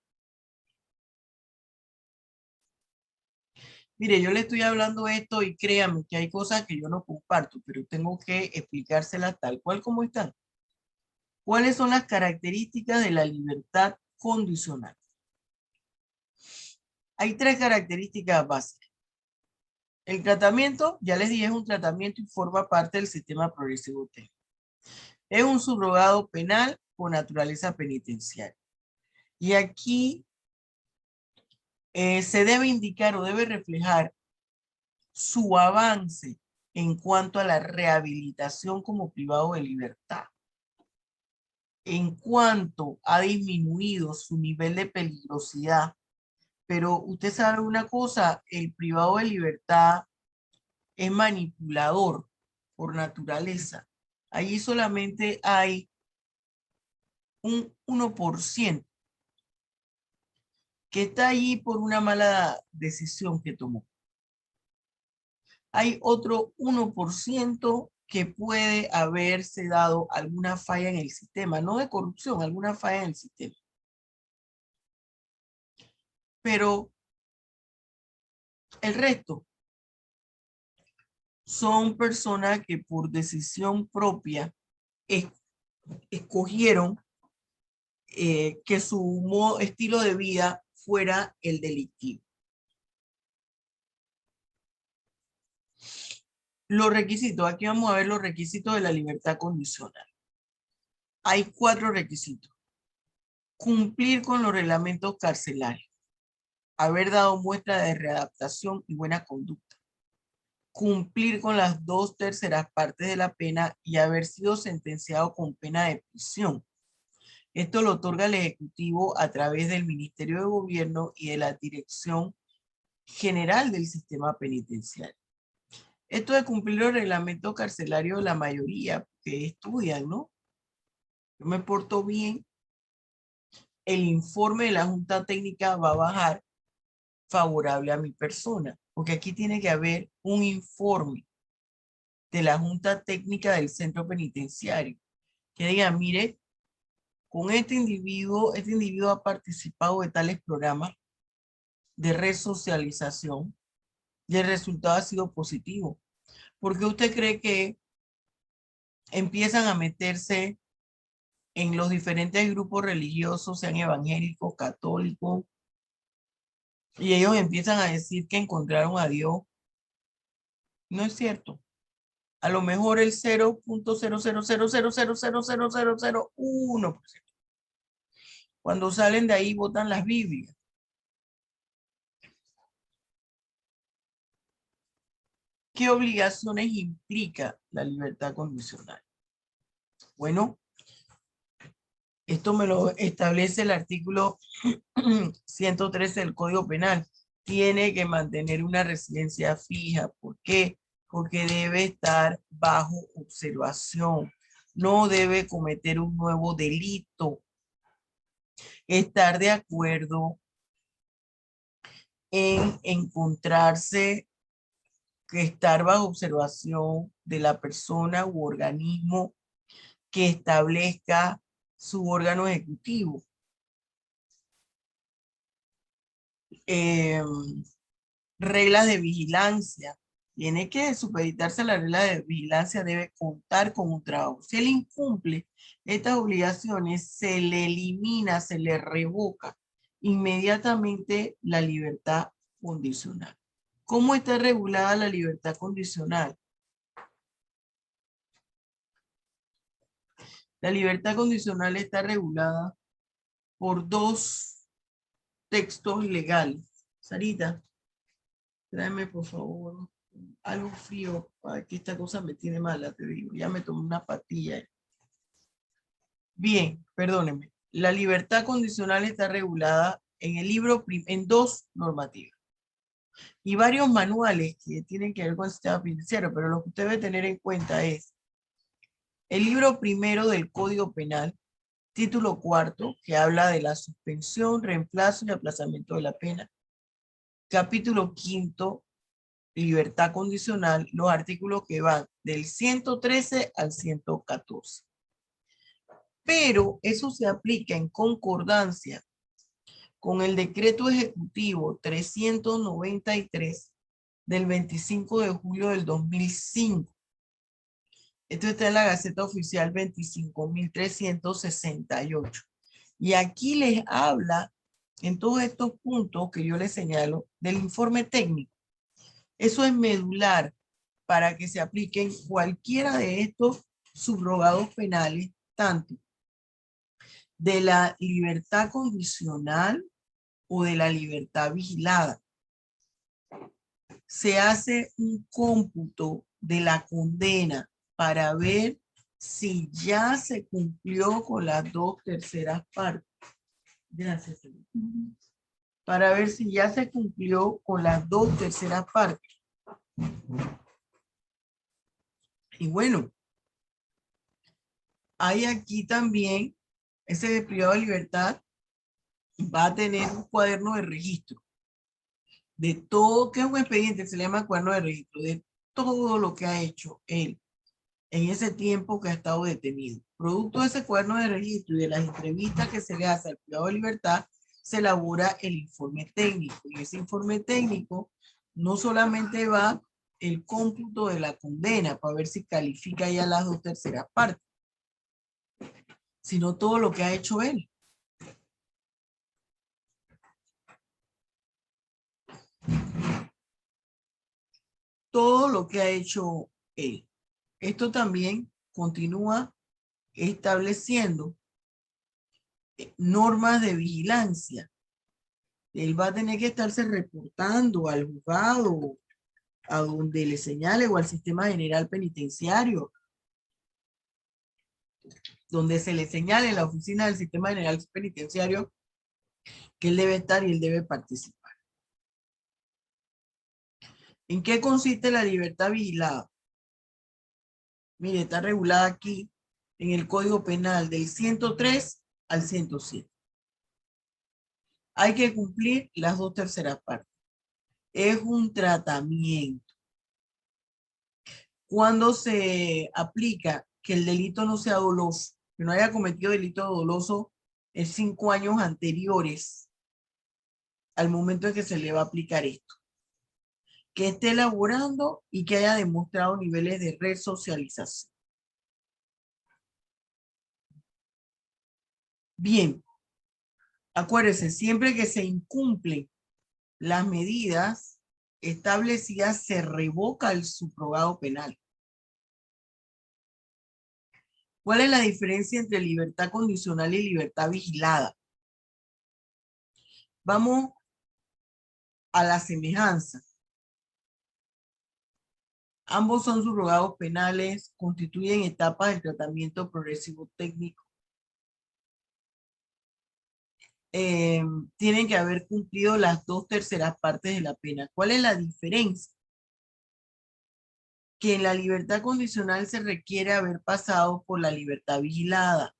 Mire, yo le estoy hablando esto y créame que hay cosas que yo no comparto, pero tengo que explicárselas tal cual como están. ¿Cuáles son las características de la libertad condicional? Hay 3 características básicas. El tratamiento, ya les dije, es un tratamiento y forma parte del sistema progresivo técnico. Es un subrogado penal con naturaleza penitenciaria. Y aquí se debe indicar o debe reflejar su avance en cuanto a la rehabilitación como privado de libertad. En cuanto ha disminuido su nivel de peligrosidad. Pero usted sabe una cosa, el privado de libertad es manipulador por naturaleza. Allí solamente hay un 1% que está allí por una mala decisión que tomó. Hay otro 1% que puede haberse dado alguna falla en el sistema, no de corrupción, alguna falla en el sistema. Pero el resto son personas que por decisión propia escogieron que su estilo de vida fuera el delictivo. Los requisitos, aquí vamos a ver los requisitos de la libertad condicional. Hay 4 requisitos. Cumplir con los reglamentos carcelarios. Haber dado muestra de readaptación y buena conducta. Cumplir con las 2/3 partes de la pena y haber sido sentenciado con pena de prisión. Esto lo otorga el Ejecutivo a través del Ministerio de Gobierno y de la Dirección General del Sistema Penitenciario. Esto de cumplir los reglamentos carcelarios, la mayoría que estudian, ¿no? Yo me porto bien, el informe de la Junta Técnica va a bajar favorable a mi persona, porque aquí tiene que haber un informe de la Junta Técnica del Centro Penitenciario que diga, mire, con este individuo ha participado de tales programas de resocialización y el resultado ha sido positivo. ¿Por qué usted cree que empiezan a meterse en los diferentes grupos religiosos, sean evangélicos, católicos, y ellos empiezan a decir que encontraron a Dios. No es cierto. A lo mejor el 0.00000000001%. Cuando salen de ahí botan las Biblias. ¿Qué obligaciones implica la libertad condicional? Bueno, esto me lo establece el artículo 113 del Código Penal. Tiene que mantener una residencia fija. ¿Por qué? Porque debe estar bajo observación. No debe cometer un nuevo delito. Estar de acuerdo en encontrarse, que estar bajo observación de la persona u organismo que establezca su órgano ejecutivo. Reglas de vigilancia. Tiene que supeditarse a la regla de vigilancia, debe contar con un trabajo. Si él incumple estas obligaciones, se le elimina, se le revoca inmediatamente la libertad condicional. ¿Cómo está regulada la libertad condicional? La libertad condicional está regulada por dos textos legales. Sarita, tráeme por favor algo frío, para que esta cosa me tiene mala, te digo. Ya me tomé una pastilla. Bien, perdónenme. La libertad condicional está regulada en el libro, en dos normativas. Y varios manuales que tienen que ver con el sistema penitenciario, pero lo que usted debe tener en cuenta es el libro primero del Código Penal, título cuarto, que habla de la suspensión, reemplazo y aplazamiento de la pena. Capítulo quinto, libertad condicional, los artículos que van del 113 al 114. Pero eso se aplica en concordancia con el decreto ejecutivo 393 del 25 de julio del 2005. Esto está en la Gaceta Oficial 25.368. Y aquí les habla, en todos estos puntos que yo les señalo, del informe técnico. Eso es medular para que se apliquen cualquiera de estos subrogados penales, tanto de la libertad condicional o de la libertad vigilada. Se hace un cómputo de la condena para ver si ya se cumplió con las 2/3 partes. Gracias, señor. Para ver si ya se cumplió con las 2/3 partes. Y bueno, hay aquí también, ese privado de libertad va a tener un cuaderno de registro de todo, que es un expediente, se le llama cuaderno de registro, de todo lo que ha hecho él en ese tiempo que ha estado detenido. Producto de ese cuaderno de registro y de las entrevistas que se le hace al privado de libertad, se elabora el informe técnico. Y ese informe técnico no solamente va el cómputo de la condena para ver si califica ya las 2/3 partes, sino todo lo que ha hecho él. Todo lo que ha hecho él. Esto también continúa estableciendo normas de vigilancia. Él va a tener que estarse reportando al juzgado, a donde le señale, o al sistema general penitenciario, donde se le señale en la oficina del sistema general penitenciario que él debe estar y él debe participar. ¿En qué consiste la libertad vigilada? Mire, está regulada aquí en el Código Penal del 103 al 107. Hay que cumplir las 2/3 partes. Es un tratamiento. Cuando se aplica que el delito no sea doloso, que no haya cometido delito doloso en 5 años anteriores al momento en que se le va a aplicar esto, que esté elaborando y que haya demostrado niveles de resocialización. Bien, acuérdense, siempre que se incumplen las medidas establecidas, se revoca el subrogado penal. ¿Cuál es la diferencia entre libertad condicional y libertad vigilada? Vamos a la semejanza. Ambos son subrogados penales, constituyen etapas del tratamiento progresivo técnico. Tienen que haber cumplido las 2/3 partes de la pena. ¿Cuál es la diferencia? Que en la libertad condicional se requiere haber pasado por la libertad vigilada.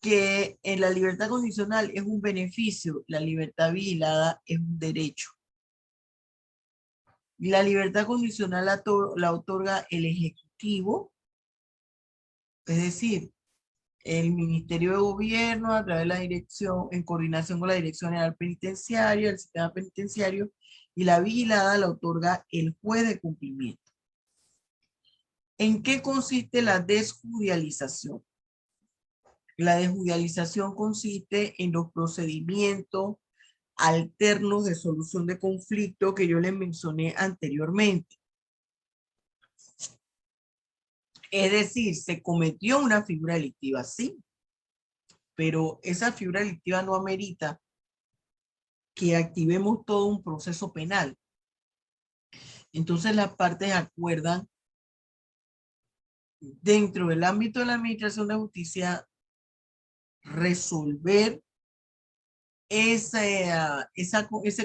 Que en la libertad condicional es un beneficio, la libertad vigilada es un derecho. Y la libertad condicional la otorga el Ejecutivo, es decir, el Ministerio de Gobierno a través de la dirección, en coordinación con la Dirección General Penitenciaria, el sistema penitenciario, y la vigilada la otorga el juez de cumplimiento. ¿En qué consiste la desjudicialización? La desjudicialización consiste en los procedimientos alternos de solución de conflicto que yo les mencioné anteriormente. Es decir, se cometió una figura delictiva, sí, pero esa figura delictiva no amerita que activemos todo un proceso penal. Entonces las partes acuerdan dentro del ámbito de la administración de justicia resolver ese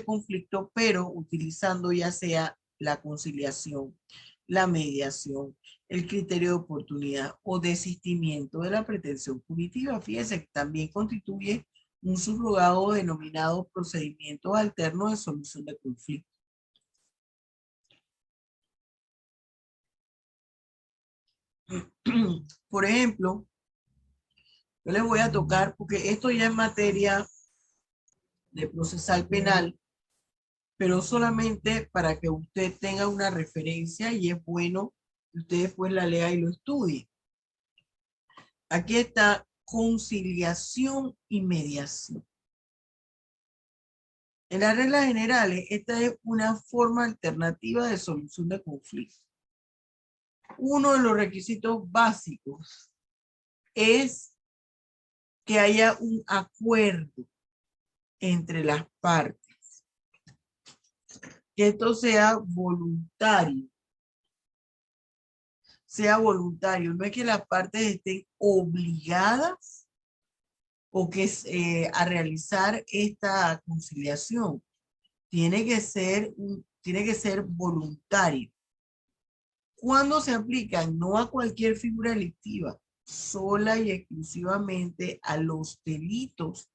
conflicto, pero utilizando ya sea la conciliación, la mediación, el criterio de oportunidad o desistimiento de la pretensión punitiva. Fíjense que también constituye un subrogado denominado procedimiento alterno de solución de conflicto. Por ejemplo, yo les voy a tocar, porque esto ya es materia de procesal penal, pero solamente para que usted tenga una referencia y es bueno que usted después la lea y lo estudie. Aquí está conciliación y mediación. En las reglas generales, esta es una forma alternativa de solución de conflictos. Uno de los requisitos básicos es que haya un acuerdo entre las partes. Que esto sea voluntario. Sea voluntario. No es que las partes estén obligadas o que a realizar esta conciliación. Tiene que ser voluntario. ¿Cuándo se aplican? No a cualquier figura delictiva, sola y exclusivamente a los delitos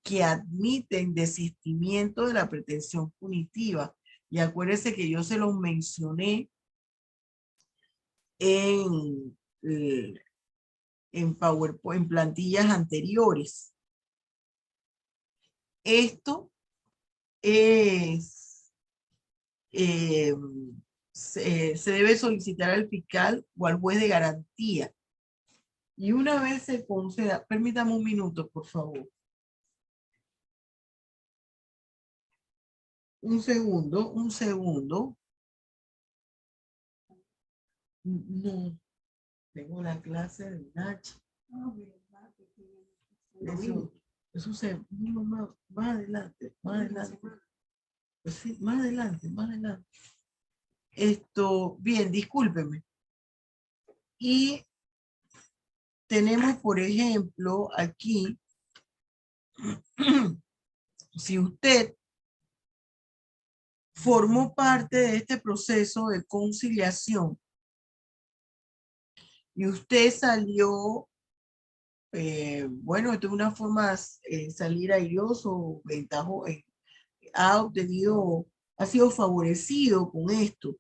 que admiten desistimiento de la pretensión punitiva. Y acuérdense que yo se los mencioné en PowerPoint, en plantillas anteriores. Esto es, se debe solicitar al fiscal o al juez de garantía. Y una vez se conceda, permítame un minuto, por favor. Un segundo, un segundo. No, tengo la clase de Nachi. Eso se, no, más adelante, más adelante. Pues sí, más adelante, más adelante. Bien, discúlpeme. Y tenemos, por ejemplo, aquí, si usted formó parte de este proceso de conciliación y usted salió, bueno, esto es una forma de salir airoso, ventajoso, ha sido favorecido con esto.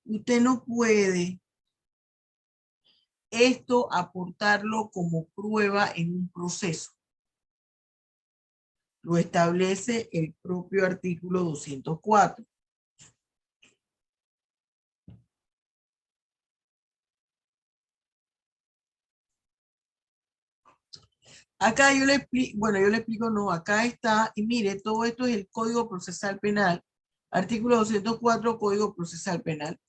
Usted no puede esto aportarlo como prueba en un proceso. Lo establece el propio artículo 204. Acá yo le explico, bueno, yo le explico, no, acá está, y mire, todo esto es el Código Procesal Penal, artículo 204, Código Procesal Penal,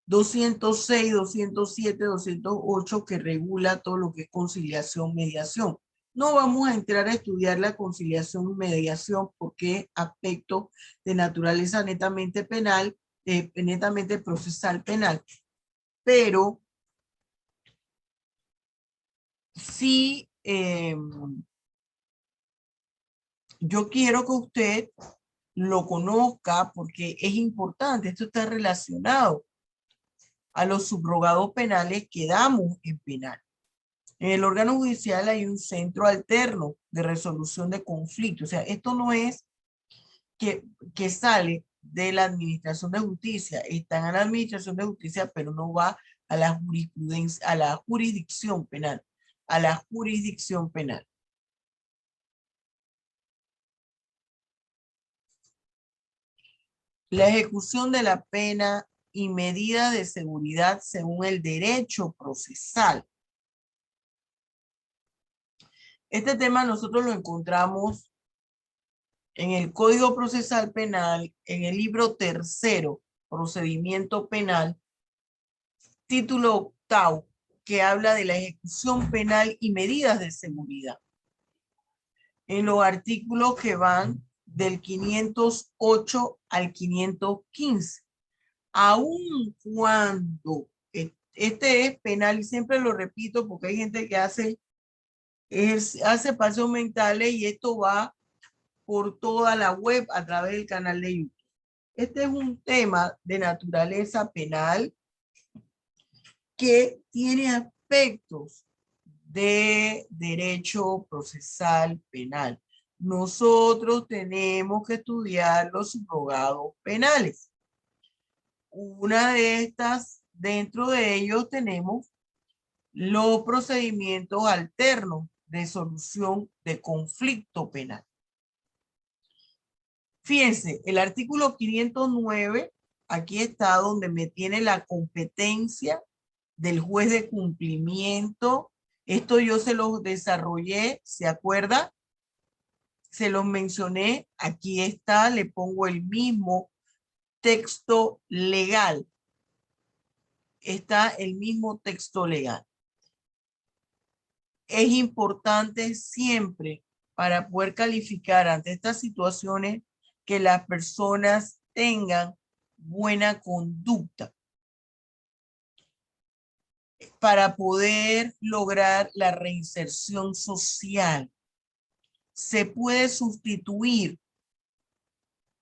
206, 207, 208, que regula todo lo que es conciliación, mediación. No vamos a entrar a estudiar la conciliación y mediación porque es aspecto de naturaleza netamente penal, netamente procesal penal, pero sí, yo quiero que usted lo conozca porque es importante, esto está relacionado a los subrogados penales que damos en penal. En el órgano judicial hay un centro alterno de resolución de conflictos. O sea, esto no es que sale de la administración de justicia, está en la administración de justicia, pero no va a la jurisprudencia, a la jurisdicción penal, a la jurisdicción penal. La ejecución de la pena y medidas de seguridad según el derecho procesal. Este tema nosotros lo encontramos en el Código Procesal Penal, en el libro tercero, Procedimiento Penal, título 8, que habla de la ejecución penal y medidas de seguridad. En los artículos que van del 508 al 515. Aun cuando este es penal, y siempre lo repito porque hay gente que hace paseos mentales y esto va por toda la web a través del canal de YouTube. Este es un tema de naturaleza penal que tiene aspectos de derecho procesal penal. Nosotros tenemos que estudiar los subrogados penales. Una de estas, dentro de ellos tenemos los procedimientos alternos de solución de conflicto penal. Fíjense, el artículo 509, aquí está donde me tiene la competencia del juez de cumplimiento. Esto yo se los desarrollé, ¿se acuerda? Se los mencioné, aquí está, le pongo el mismo texto legal. Está el mismo texto legal. Es importante siempre para poder calificar ante estas situaciones que las personas tengan buena conducta para poder lograr la reinserción social. Se puede sustituir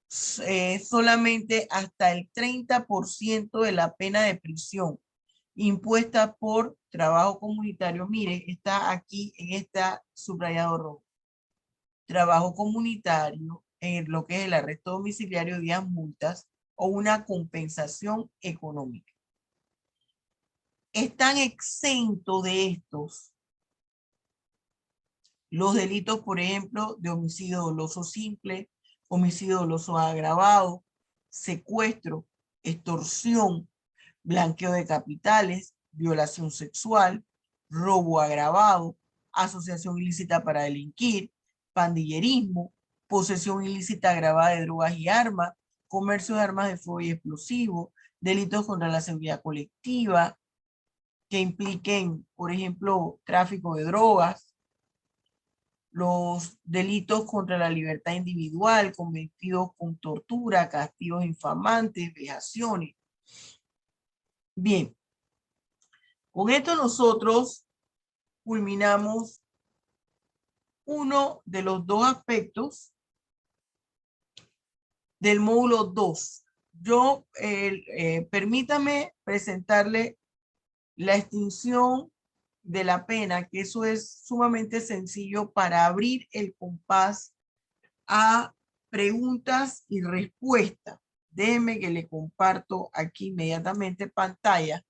solamente hasta el 30% de la pena de prisión impuesta por trabajo comunitario. Mire, está aquí en esta subrayado rojo. Trabajo comunitario, en lo que es el arresto domiciliario, días multas o una compensación económica. Están exentos de estos los delitos, por ejemplo, de homicidio doloso simple, homicidio doloso agravado, secuestro, extorsión, blanqueo de capitales, violación sexual, robo agravado, asociación ilícita para delinquir, pandillerismo, posesión ilícita agravada de drogas y armas, comercio de armas de fuego y explosivos, delitos contra la seguridad colectiva que impliquen, por ejemplo, tráfico de drogas, los delitos contra la libertad individual cometidos con tortura, castigos infamantes, vejaciones. Bien, con esto nosotros culminamos uno de los dos aspectos del módulo 2. Yo, permítame presentarle la extinción de la pena, que eso es sumamente sencillo para abrir el compás a preguntas y respuestas. Déjeme que le comparto aquí inmediatamente pantalla.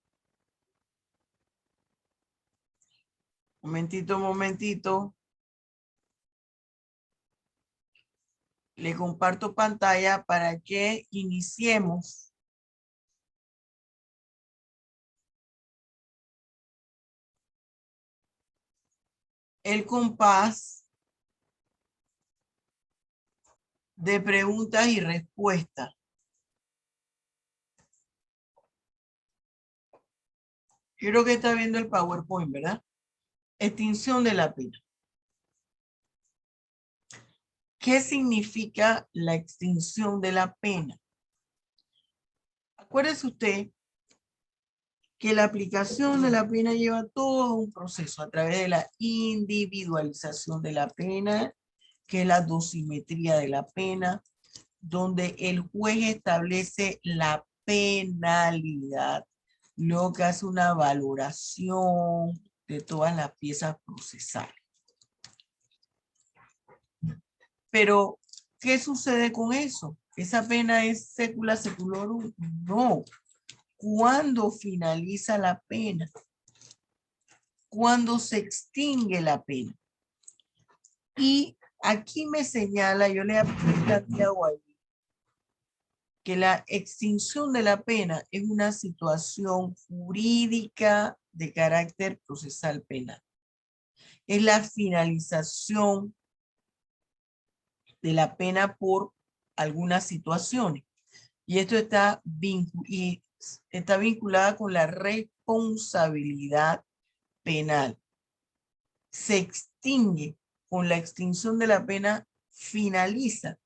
Momentito, momentito. Le comparto pantalla para que iniciemos. el compás de preguntas y respuestas. Yo creo que está viendo el PowerPoint, ¿verdad? Extinción de la pena. ¿Qué significa la extinción de la pena? Acuérdese usted que la aplicación de la pena lleva todo un proceso a través de la individualización de la pena, que es la dosimetría de la pena, donde el juez establece la penalidad, luego que hace una valoración de todas las piezas procesales. Pero, ¿qué sucede con eso? ¿Esa pena es secula seculorum? No. ¿Cuándo finaliza la pena? ¿Cuándo se extingue la pena? Y aquí me señala, yo le he planteado ahí, que la extinción de la pena es una situación jurídica de carácter procesal penal. Es la finalización de la pena por algunas situaciones. Y esto está vinculada con la responsabilidad penal. Se extingue con la extinción de la pena, finaliza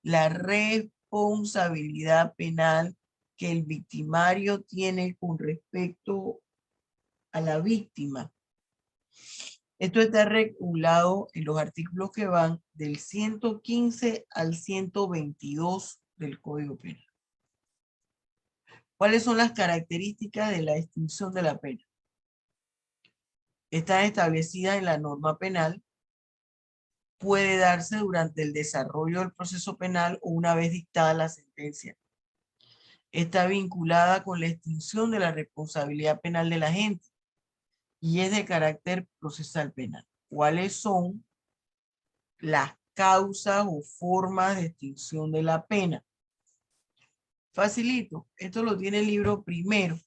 la responsabilidad penal que el victimario tiene con respecto a la víctima. Esto está regulado en los artículos que van del 115 al 122 del Código Penal. ¿Cuáles son las características de la extinción de la pena? Están establecidas en la norma penal, puede darse durante el desarrollo del proceso penal o una vez dictada la sentencia. Está vinculada con la extinción de la responsabilidad penal del agente y es de carácter procesal penal. ¿Cuáles son las causas o formas de extinción de la pena? Facilito, esto lo tiene el libro primero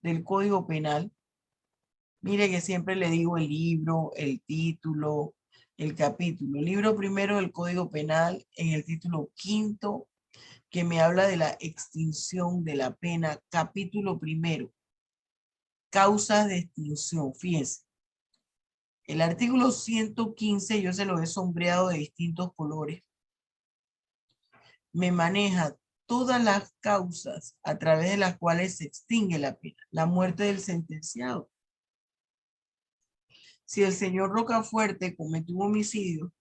del Código Penal. Mire que siempre le digo el libro, el título, el capítulo. El libro primero del Código Penal en el título quinto, que me habla de la extinción de la pena. Capítulo primero, causas de extinción. Fíjense, el artículo 115, yo se lo he sombreado de distintos colores. Me maneja todas las causas a través de las cuales se extingue la pena. La muerte del sentenciado. Si el señor Rocafuerte cometió un homicidio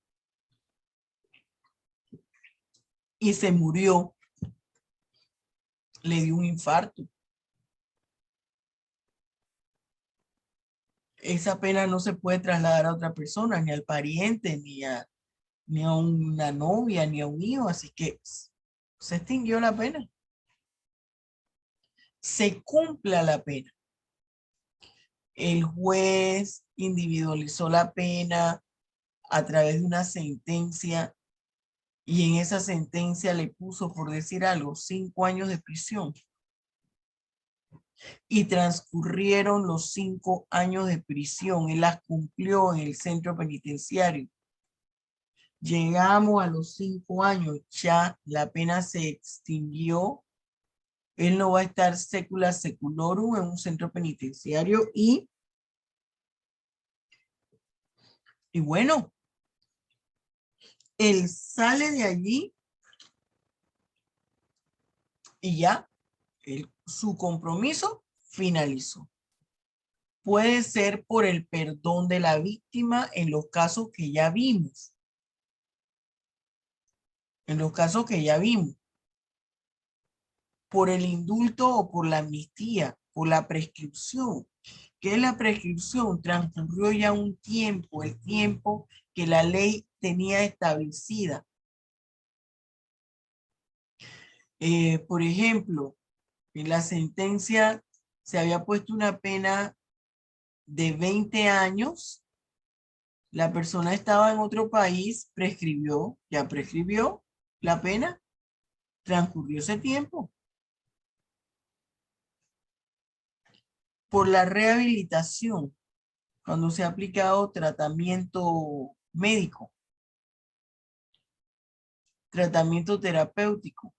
y se murió, le dio un infarto, esa pena no se puede trasladar a otra persona, ni al pariente, ni a una novia, ni a un hijo, así que se extinguió la pena. Se cumpla la pena. El juez individualizó la pena a través de una sentencia y en esa sentencia le puso, por decir algo, 5 años de prisión. Y transcurrieron los 5 años de prisión. Él las cumplió en el centro penitenciario. Llegamos a los 5 años, ya la pena se extinguió. Él no va a estar secula seculorum en un centro penitenciario y bueno, él sale de allí y ya su compromiso finalizó. Puede ser por el perdón de la víctima en los casos que ya vimos. En los casos que ya vimos. Por el indulto o por la amnistía, por la prescripción. ¿Qué es la prescripción? Transcurrió ya un tiempo, el tiempo que la ley tenía establecida. Por ejemplo, en la sentencia se había puesto una pena de 20 años. La persona estaba en otro país, prescribió, ya prescribió la pena, transcurrió ese tiempo. Por la rehabilitación. cuando se ha aplicado tratamiento médico, tratamiento terapéutico.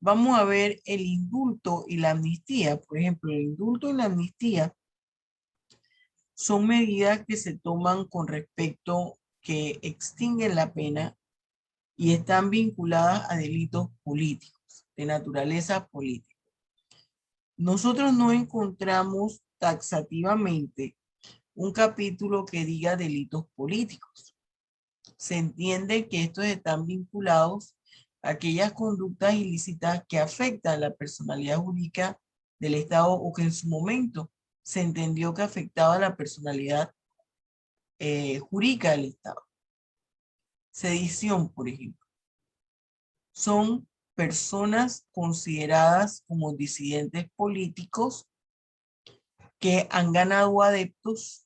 Vamos a ver el indulto y la amnistía. Por ejemplo, el indulto y la amnistía son medidas que se toman con respecto que extinguen la pena y están vinculadas a delitos políticos, de naturaleza política. Nosotros no encontramos taxativamente un capítulo que diga delitos políticos. Se entiende que estos están vinculados a aquellas conductas ilícitas que afectan la personalidad jurídica del Estado o que en su momento se entendió que afectaba a la personalidad jurídica del Estado. Sedición, por ejemplo. Son personas consideradas como disidentes políticos que han ganado adeptos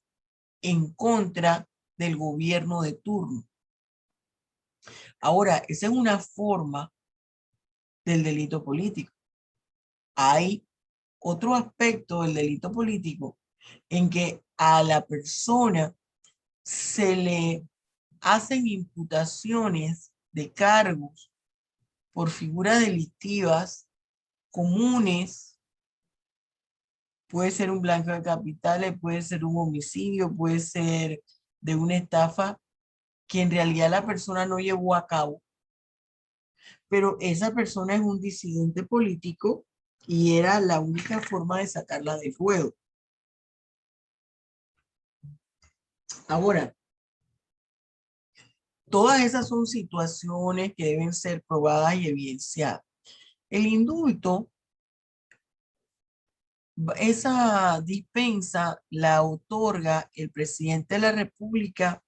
en contra del gobierno de turno. Ahora, esa es una forma del delito político. Hay otro aspecto del delito político en que a la persona se le hacen imputaciones de cargos por figuras delictivas comunes. Puede ser un blanqueo de capitales, puede ser un homicidio, puede ser de una estafa que en realidad la persona no llevó a cabo, pero esa persona es un disidente político y era la única forma de sacarla del juego. Ahora, todas esas son situaciones que deben ser probadas y evidenciadas. El indulto, esa dispensa la otorga el presidente de la República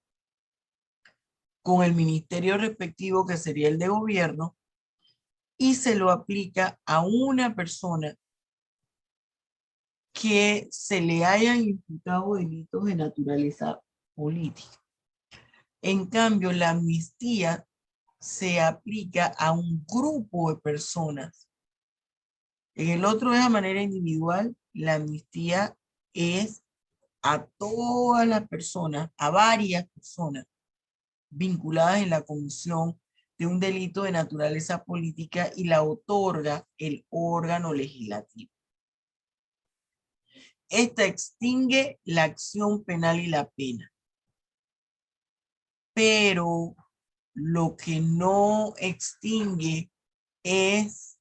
con el ministerio respectivo, que sería el de gobierno, y se lo aplica a una persona que se le hayan imputado delitos de naturaleza política. En cambio, la amnistía se aplica a un grupo de personas. En el otro es a manera individual, la amnistía es a todas las personas, a varias personas vinculadas en la comisión de un delito de naturaleza política y la otorga el órgano legislativo. Esta extingue la acción penal y la pena. Pero lo que no extingue es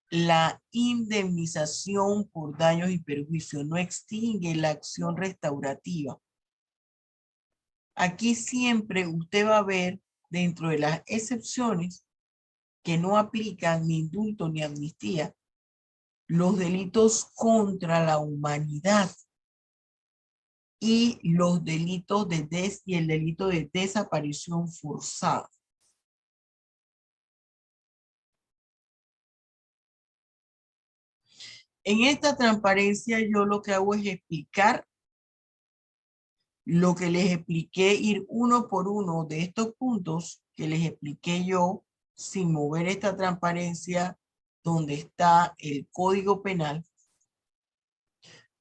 la indemnización por daños y perjuicios, no extingue la acción restaurativa. Aquí siempre usted va a ver dentro de las excepciones que no aplican ni indulto ni amnistía, los delitos contra la humanidad y los delitos y el delito de desaparición forzada. En esta transparencia yo lo que hago es explicar lo que les expliqué, ir uno por uno de estos puntos que les expliqué yo sin mover esta transparencia donde está el Código Penal.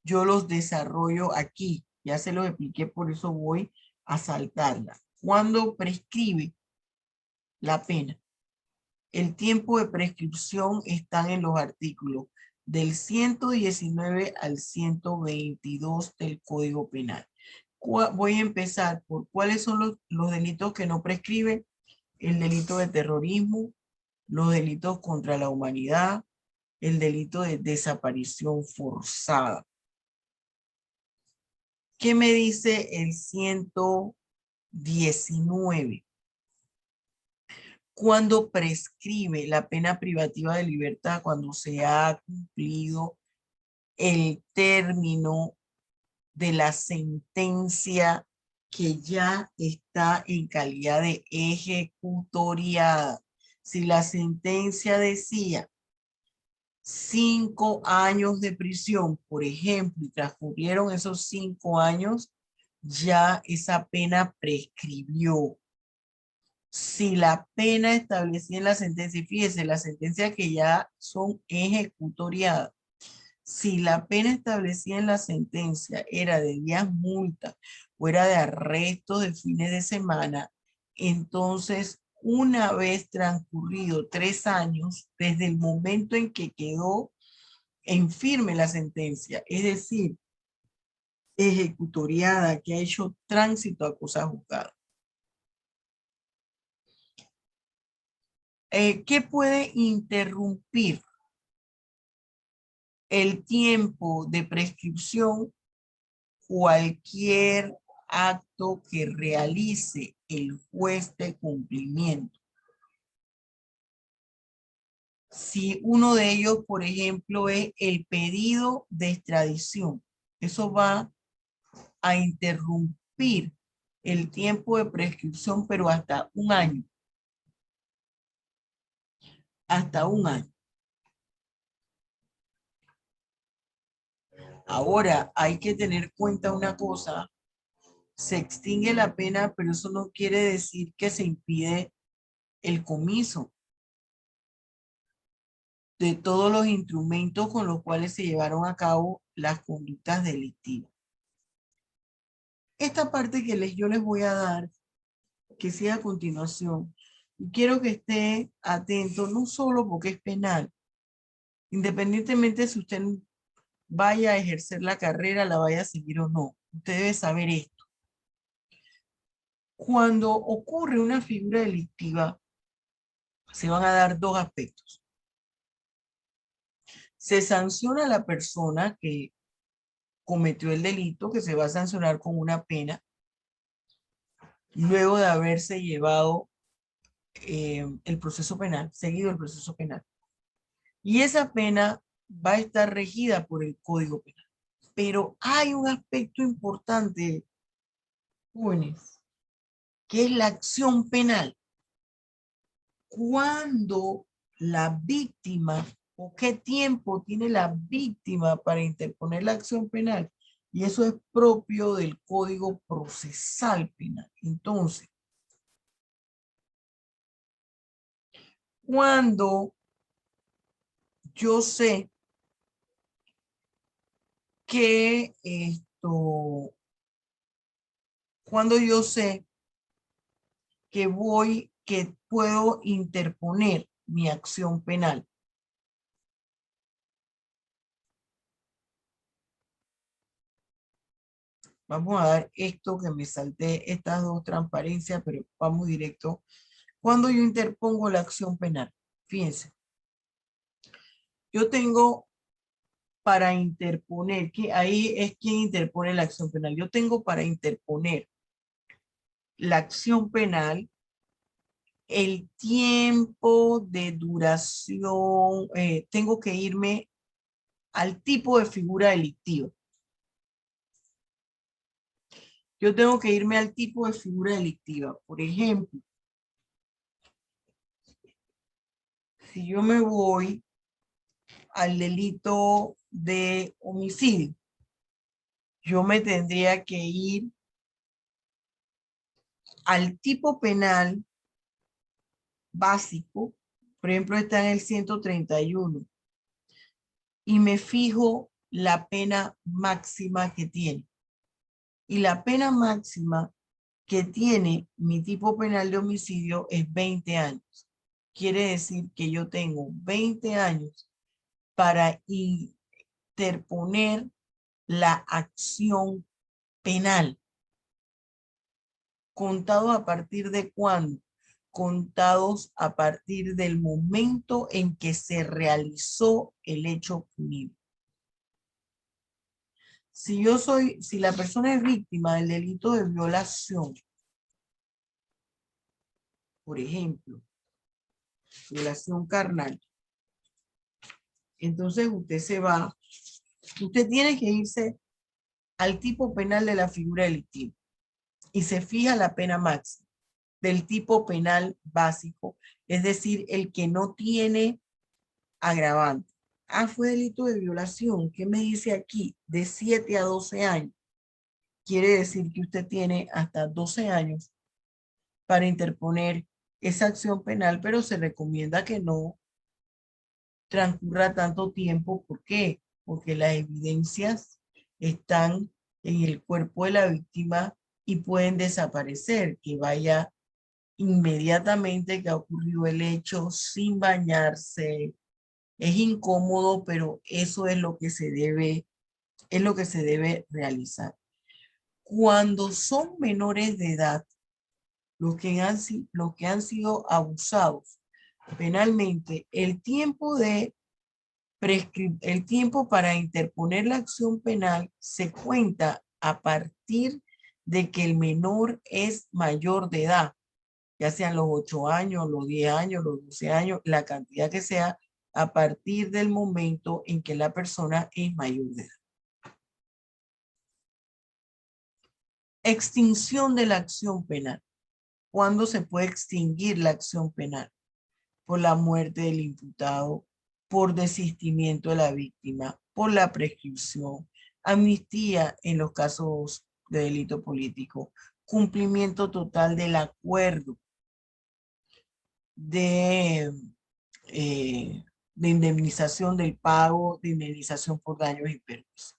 Yo los desarrollo aquí, ya se los expliqué, por eso voy a saltarla. Cuando prescribe la pena, el tiempo de prescripción está en los artículos del 119 al 122 del Código Penal. Voy a empezar por cuáles son los delitos que no prescriben: el delito de terrorismo, los delitos contra la humanidad, el delito de desaparición forzada. ¿Qué me dice el 119? Cuando prescribe la pena privativa de libertad, cuando se ha cumplido el término de la sentencia que ya está en calidad de ejecutoriada. Si la sentencia decía 5 años de prisión, por ejemplo, y transcurrieron esos 5 años, ya esa pena prescribió. Si la pena establecida en la sentencia, y fíjese, la sentencia que ya son ejecutoriadas, Si la pena establecida en la sentencia era de días multa o era de arresto de fines de semana, entonces una vez transcurrido 3 años desde el momento en que quedó en firme la sentencia, es decir, ejecutoriada, que ha hecho tránsito a cosa juzgada. ¿Qué puede interrumpir el tiempo de prescripción? Cualquier acto que realice el juez de cumplimiento. Si uno de ellos, por ejemplo, es el pedido de extradición, eso va a interrumpir el tiempo de prescripción, pero hasta 1 año. Hasta 1 año. Ahora, hay que tener cuenta una cosa. Se extingue la pena, pero eso no quiere decir que se impide el comiso de todos los instrumentos con los cuales se llevaron a cabo las conductas delictivas. Esta parte que yo les voy a dar, que siga a continuación, y quiero que esté atento, no solo porque es penal, independientemente si usted vaya a ejercer la carrera, la vaya a seguir o no, usted debe saber esto. Cuando ocurre una figura delictiva, se van a dar 2 aspectos. Se sanciona a la persona que cometió el delito, que se va a sancionar con una pena, luego de haberse llevado el proceso penal, seguido el proceso penal. Y esa pena va a estar regida por el Código Penal. Pero hay un aspecto importante, jóvenes, que es la acción penal. Cuando la víctima, o qué tiempo tiene la víctima para interponer la acción penal, y eso es propio del Código Procesal Penal. Entonces, cuando yo sé que cuando yo sé que puedo interponer mi acción penal. Vamos a dar esto que me salté, estas 2 transparencias, pero vamos directo. Cuando yo interpongo la acción penal, fíjense, yo tengo para interponer, que ahí es quien interpone la acción penal. Yo tengo para interponer la acción penal el tiempo de duración, tengo que irme al tipo de figura delictiva. Yo tengo que irme al tipo de figura delictiva. Por ejemplo, si yo me voy al delito de homicidio, yo me tendría que ir al tipo penal básico, por ejemplo, está en el 131, y me fijo la pena máxima que tiene. Y la pena máxima que tiene mi tipo penal de homicidio es 20 años. Quiere decir que yo tengo 20 años para interponer la acción penal. ¿Contados a partir de cuándo? Contados a partir del momento en que se realizó el hecho punible. Si la persona es víctima del delito de violación, por ejemplo, violación carnal, entonces usted tiene que irse al tipo penal de la figura delictiva y se fija la pena máxima del tipo penal básico, es decir, el que no tiene agravante. Fue delito de violación. ¿Qué me dice aquí? De 7 a 12 años. Quiere decir que usted tiene hasta 12 años para interponer esa acción penal, pero se recomienda que no transcurra tanto tiempo. ¿Por qué? porque las evidencias están en el cuerpo de la víctima y pueden desaparecer, que vaya inmediatamente que ha ocurrido el hecho sin bañarse. Es incómodo, pero eso es lo que se debe realizar. Cuando son menores de edad, los que han sido abusados penalmente, el tiempo para interponer la acción penal se cuenta a partir de que el menor es mayor de edad, ya sean los 8 años, los 10 años, los 12 años, la cantidad que sea, a partir del momento en que la persona es mayor de edad. Extinción de la acción penal. ¿Cuándo se puede extinguir la acción penal? Por la muerte del imputado, por desistimiento de la víctima, por la prescripción, amnistía en los casos de delito político, cumplimiento total del acuerdo de indemnización del pago, de indemnización por daños y pérdidas.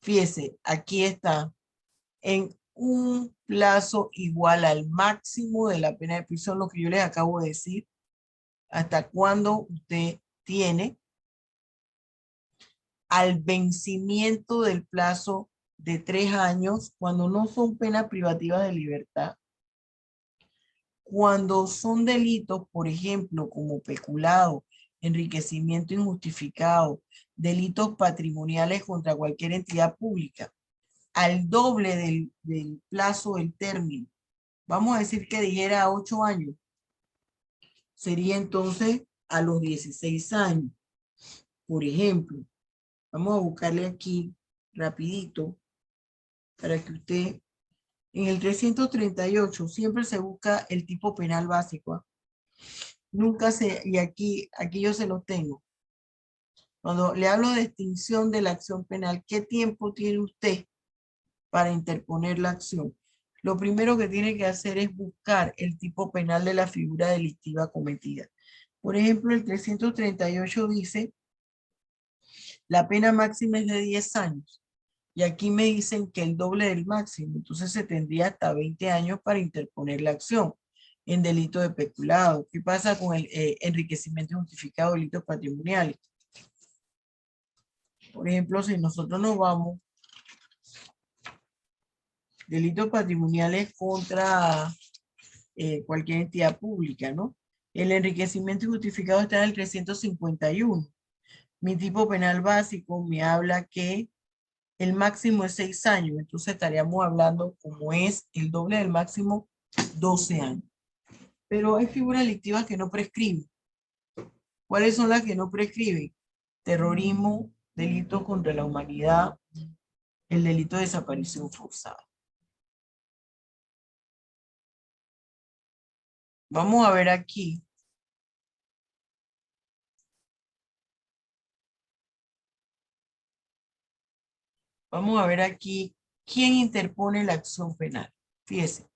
Fíjese, aquí está en un plazo igual al máximo de la pena de prisión, lo que yo les acabo de decir, hasta cuando usted tiene al vencimiento del plazo de 3 años, cuando no son penas privativas de libertad, cuando son delitos, por ejemplo, como peculado, enriquecimiento injustificado, delitos patrimoniales contra cualquier entidad pública, al doble del plazo del término. Vamos a decir que dijera 8 años. Sería entonces a los 16 años. Por ejemplo, vamos a buscarle aquí rapidito para que usted, en el 338 siempre se busca el tipo penal básico. Nunca se, y aquí yo se lo tengo. Cuando le hablo de extinción de la acción penal, ¿qué tiempo tiene usted para interponer la acción? Lo primero que tiene que hacer es buscar el tipo penal de la figura delictiva cometida. Por ejemplo, el 338 dice, la pena máxima es de 10 años. Y aquí me dicen que el doble del máximo. Entonces se tendría hasta 20 años para interponer la acción en delito de peculado. ¿Qué pasa con el enriquecimiento injustificado, delitos patrimoniales? Por ejemplo, si nosotros nos vamos, delitos patrimoniales contra cualquier entidad pública, ¿no? El enriquecimiento injustificado está en el 351. Mi tipo penal básico me habla que el máximo es 6 años, entonces estaríamos hablando, como es el doble del máximo, 12 años. Pero hay figuras delictivas que no prescriben. ¿Cuáles son las que no prescriben? Terrorismo, delitos contra la humanidad, el delito de desaparición forzada. Vamos a ver aquí. Vamos a ver aquí quién interpone la acción penal. Fíjese,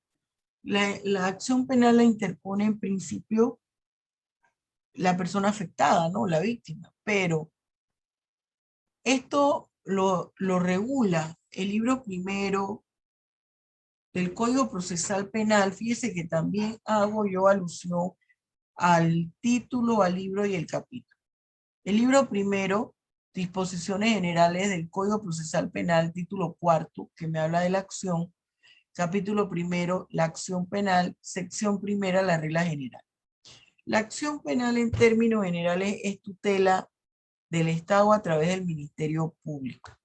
la acción penal la interpone en principio la persona afectada, ¿no? La víctima. Pero esto lo regula el libro primero del Código Procesal Penal. Fíjese que también hago yo alusión al título, al libro y el capítulo. El libro primero, Disposiciones Generales del Código Procesal Penal, título cuarto, que me habla de la acción. Capítulo primero, la acción penal, sección primera, la regla general. La acción penal en términos generales es tutela del Estado a través del Ministerio Público.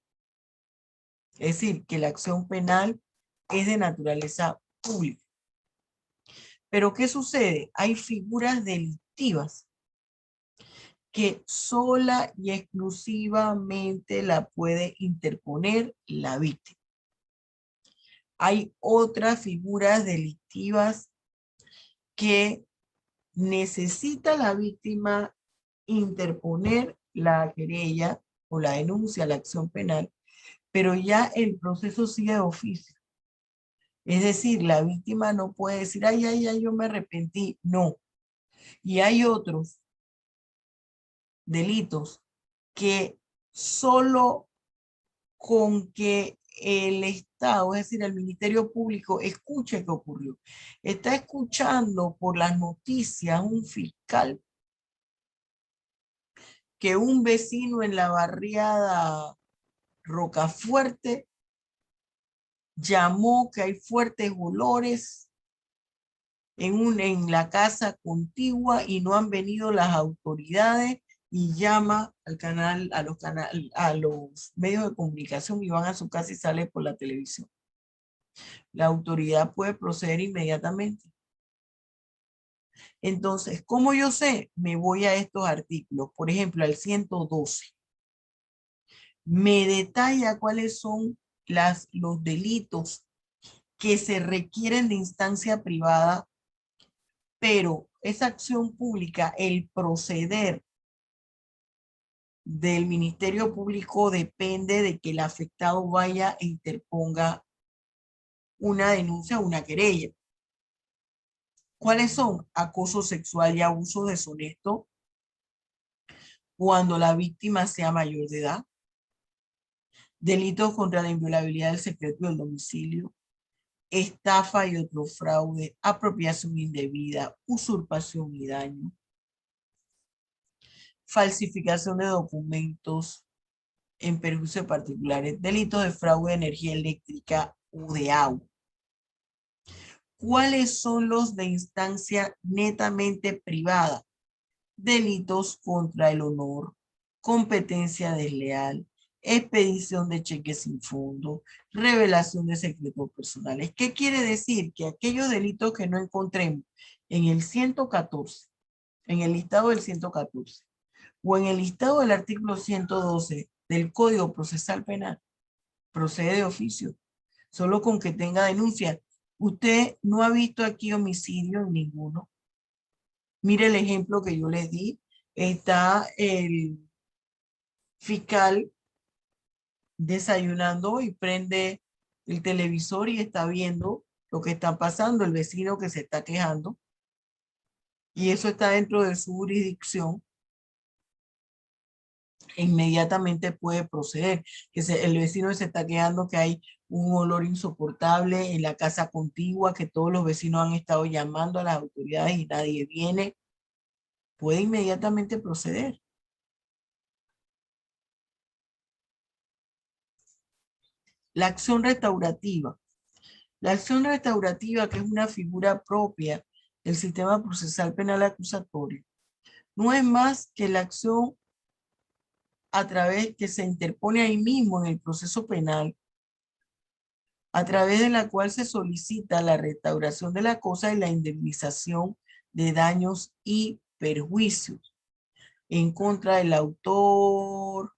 Es decir, que la acción penal es de naturaleza pública. Pero ¿qué sucede? Hay figuras delictivas que sola y exclusivamente la puede interponer la víctima. Hay otras figuras delictivas que necesita la víctima interponer la querella o la denuncia, la acción penal, pero ya el proceso sigue de oficio. Es decir, la víctima no puede decir, ay, yo me arrepentí. No. Y hay otros delitos que solo con que el Estado, es decir, el Ministerio Público, escuche qué ocurrió. Está escuchando por las noticias un fiscal que un vecino en la barriada Rocafuerte llamó que hay fuertes olores en la casa contigua y no han venido las autoridades, y llama al canal, a los medios de comunicación, y van a su casa y sale por la televisión. La autoridad puede proceder inmediatamente. Entonces, ¿cómo yo sé? Me voy a estos artículos, por ejemplo, al 112. Me detalla cuáles son los delitos que se requieren de instancia privada, pero esa acción pública, el proceder del Ministerio Público depende de que el afectado vaya e interponga una denuncia o una querella. ¿Cuáles son? Acoso sexual y abuso deshonesto cuando la víctima sea mayor de edad. Delitos contra la inviolabilidad del secreto del domicilio. Estafa y otro fraude. Apropiación indebida. Usurpación y daño. Falsificación de documentos en perjuicio de particulares. Delitos de fraude de energía eléctrica o de agua. ¿Cuáles son los de instancia netamente privada? Delitos contra el honor, competencia desleal, expedición de cheques sin fondo, revelación de secretos personales. ¿Qué quiere decir? Que aquellos delitos que no encontremos en el 114, en el listado del 114, o en el listado del artículo 112 del Código Procesal Penal, procede de oficio, solo con que tenga denuncia. Usted no ha visto aquí homicidio en ninguno. Mire el ejemplo que yo les di. Está el fiscal desayunando y prende el televisor y está viendo lo que está pasando, el vecino que se está quejando, y eso está dentro de su jurisdicción. Inmediatamente puede proceder. El vecino se está quejando que hay un olor insoportable en la casa contigua, que todos los vecinos han estado llamando a las autoridades y nadie viene. Puede inmediatamente proceder. La acción restaurativa. La acción restaurativa, que es una figura propia del sistema procesal penal acusatorio, no es más que la acción a través que se interpone ahí mismo en el proceso penal, a través de la cual se solicita la restauración de la cosa y la indemnización de daños y perjuicios en contra del autor,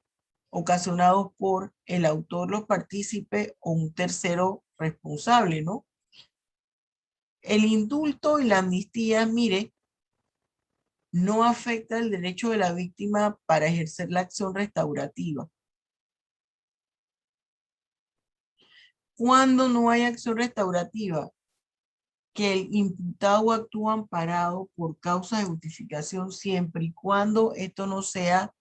ocasionados por el autor, los partícipes o un tercero responsable, ¿no? El indulto y la amnistía, mire, no afecta el derecho de la víctima para ejercer la acción restaurativa. Cuando no hay acción restaurativa, que el imputado actúa amparado por causa de justificación siempre y cuando esto no sea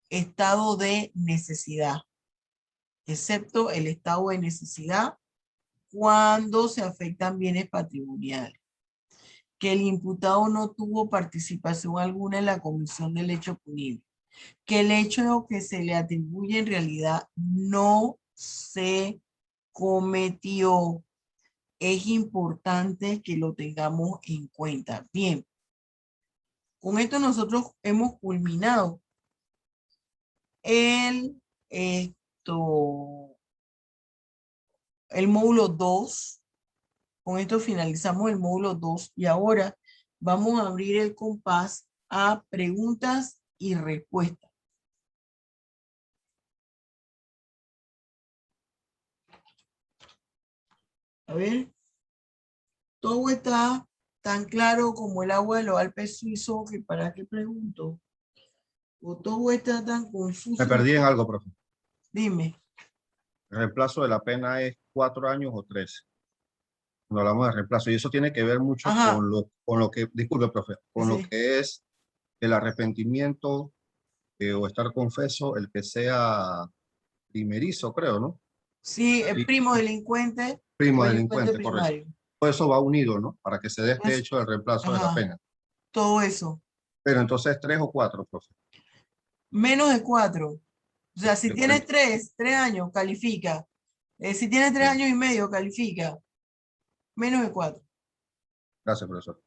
estado de necesidad, excepto el estado de necesidad cuando se afectan bienes patrimoniales. Que el imputado no tuvo participación alguna en la comisión del hecho punible. Que el hecho que se le atribuye en realidad no se cometió. Es importante que lo tengamos en cuenta. Bien, con esto nosotros hemos culminado el módulo 2. Con esto finalizamos el módulo 2 y ahora vamos a abrir el compás a preguntas y respuestas. A ver, todo está tan claro como el agua de los Alpes suizos que para qué pregunto. O todo está tan confuso.
Me perdí en algo, profe.
Dime.
¿El reemplazo de la pena es 4 años o 3? Cuando hablamos de reemplazo, y eso tiene que ver mucho
Ajá.
con lo que, disculpe, profe, con lo
Sí.
que es el arrepentimiento o estar confeso, el que sea primerizo, creo, ¿no?
Sí, el
Y
primo delincuente
primo
o delincuente
delincuente, correcto.
primario.
Todo eso va unido, ¿no? Para que se dé este
Pues,
hecho del reemplazo de la
ajá,
pena.
todo eso.
Pero entonces 3 o 4, profe.
Menos de 4. O sea, si
De
tienes
40.
3 años, califica. Si tienes 3 años y medio, califica. Menos de 4.
Gracias, profesor.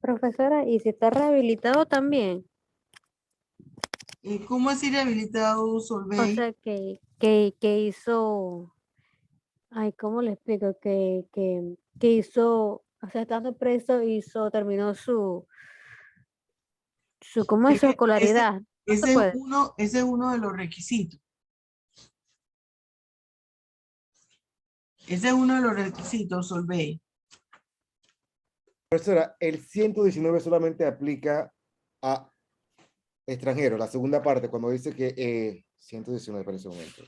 Profesora, ¿y si está rehabilitado también?
¿Cómo es rehabilitado
O
Solvay?
sea, que hizo, ay, ¿cómo le explico? Que hizo, o sea, estando preso, terminó ¿cómo es
Es
su
que
escolaridad? No se puede.
ese es uno de los requisitos. Ese es uno de los requisitos, Solvay.
Profesora, el 119 solamente aplica a extranjeros. La segunda parte, cuando dice que 119, para ese momento.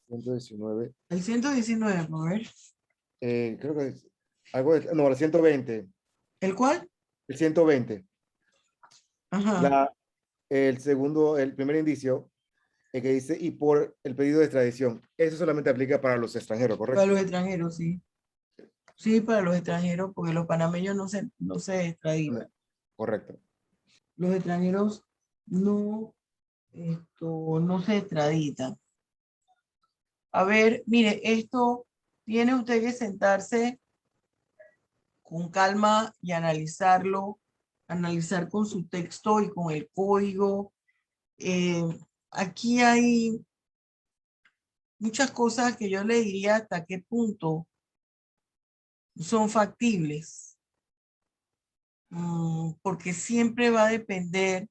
119,
El 119, a ver.
creo que es algo de, no, el 120.
¿El cuál?
El 120.
Ajá.
El primer indicio, que dice, y por el pedido de extradición. Eso solamente aplica para los extranjeros,
Para
¿correcto?
los extranjeros, sí. Sí, para los extranjeros, porque los panameños no se extraditan.
Correcto.
Los extranjeros no se extraditan. A ver, mire, esto tiene usted que sentarse con calma y analizarlo, analizar con su texto y con el código. Aquí hay muchas cosas que yo le diría hasta qué punto son factibles, porque siempre va a depender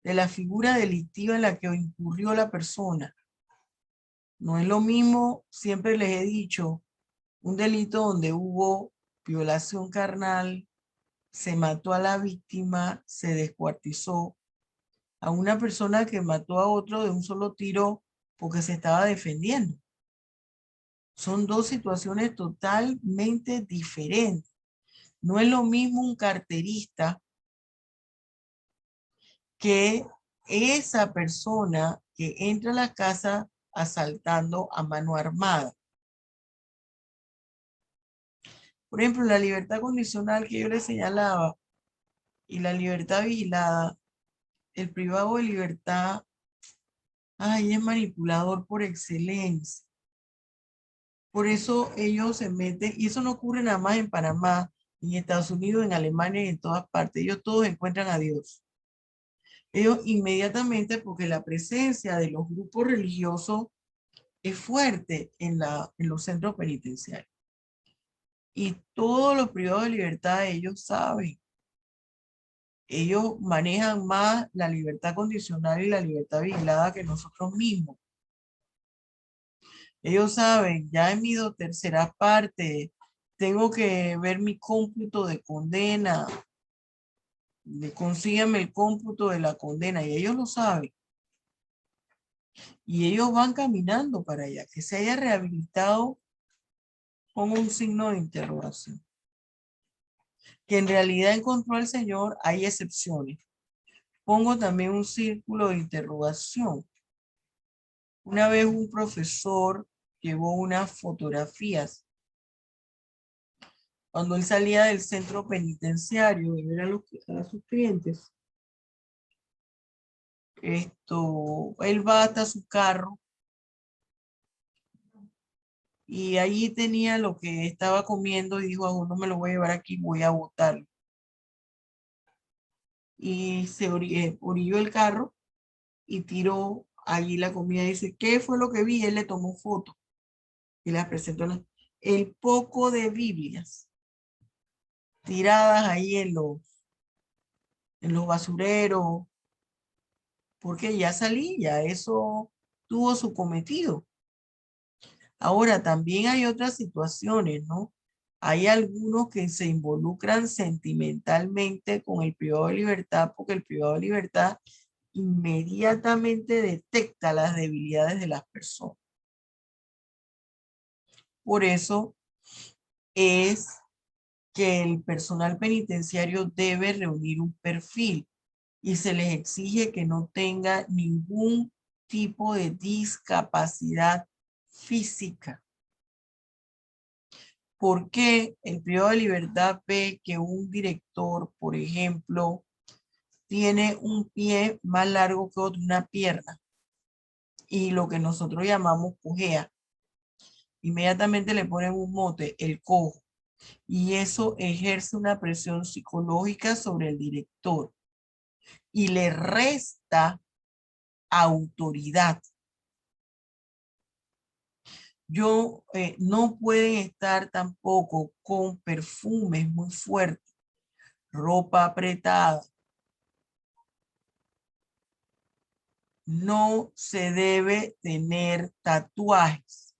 de la figura delictiva en la que incurrió la persona. No es lo mismo, siempre les he dicho, un delito donde hubo violación carnal, se mató a la víctima, se descuartizó, a una persona que mató a otro de un solo tiro porque se estaba defendiendo. Son dos situaciones totalmente diferentes. No es lo mismo un carterista que esa persona que entra a la casa asaltando a mano armada. Por ejemplo, la libertad condicional que yo le señalaba y la libertad vigilada, el privado de libertad, es manipulador por excelencia. Por eso ellos se meten, y eso no ocurre nada más en Panamá, en Estados Unidos, en Alemania y en todas partes. Ellos todos encuentran a Dios. Ellos inmediatamente, porque la presencia de los grupos religiosos es fuerte en los centros penitenciarios. Y todos los privados de libertad, ellos saben. Ellos manejan más la libertad condicional y la libertad vigilada que nosotros mismos. Ellos saben, ya en mi tercera parte, tengo que ver mi cómputo de condena. Consígueme el cómputo de la condena y ellos lo saben. Y ellos van caminando para allá. Que se haya rehabilitado con un signo de interrogación. Que en realidad encontró al Señor, hay excepciones. Pongo también un círculo de interrogación. Una vez un profesor llevó unas fotografías cuando él salía del centro penitenciario y ver a sus clientes. Él va hasta su carro y allí tenía lo que estaba comiendo y dijo, no me lo voy a llevar aquí, voy a botarlo. Y se orilló el carro y tiró allí la comida. Dice, ¿qué fue lo que vi? Él le tomó foto y la presentó. El poco de Biblias tiradas ahí en los basureros, porque ya salía, eso tuvo su cometido. Ahora, también hay otras situaciones, ¿no? Hay algunos que se involucran sentimentalmente con el privado de libertad, porque el privado de libertad inmediatamente detecta las debilidades de las personas. Por eso es que el personal penitenciario debe reunir un perfil y se les exige que no tenga ningún tipo de discapacidad física. ¿Por qué el privado de libertad ve que un director, por ejemplo, tiene un pie más largo que otro, una pierna, y lo que nosotros llamamos cojea? Inmediatamente le ponen un mote, el cojo, y eso ejerce una presión psicológica sobre el director y le resta autoridad. No pueden estar tampoco con perfumes muy fuertes, ropa apretada. No se debe tener tatuajes,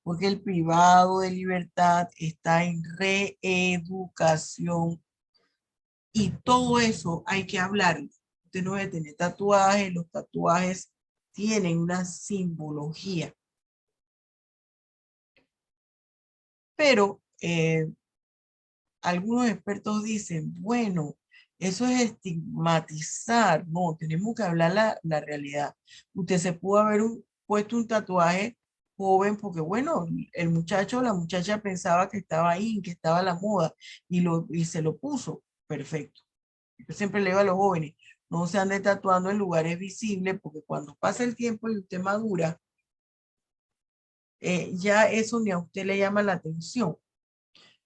porque el privado de libertad está en reeducación y todo eso hay que hablar. Usted no debe tener tatuajes, los tatuajes tienen una simbología. Pero algunos expertos dicen, bueno, eso es estigmatizar. No, tenemos que hablar la realidad. Usted se pudo haber puesto un tatuaje joven porque, bueno, el muchacho o la muchacha pensaba que estaba ahí, que estaba a la moda y se lo puso. Perfecto. Yo siempre le digo a los jóvenes, no se ande tatuando en lugares visibles porque cuando pasa el tiempo y usted madura, ya eso ni a usted le llama la atención.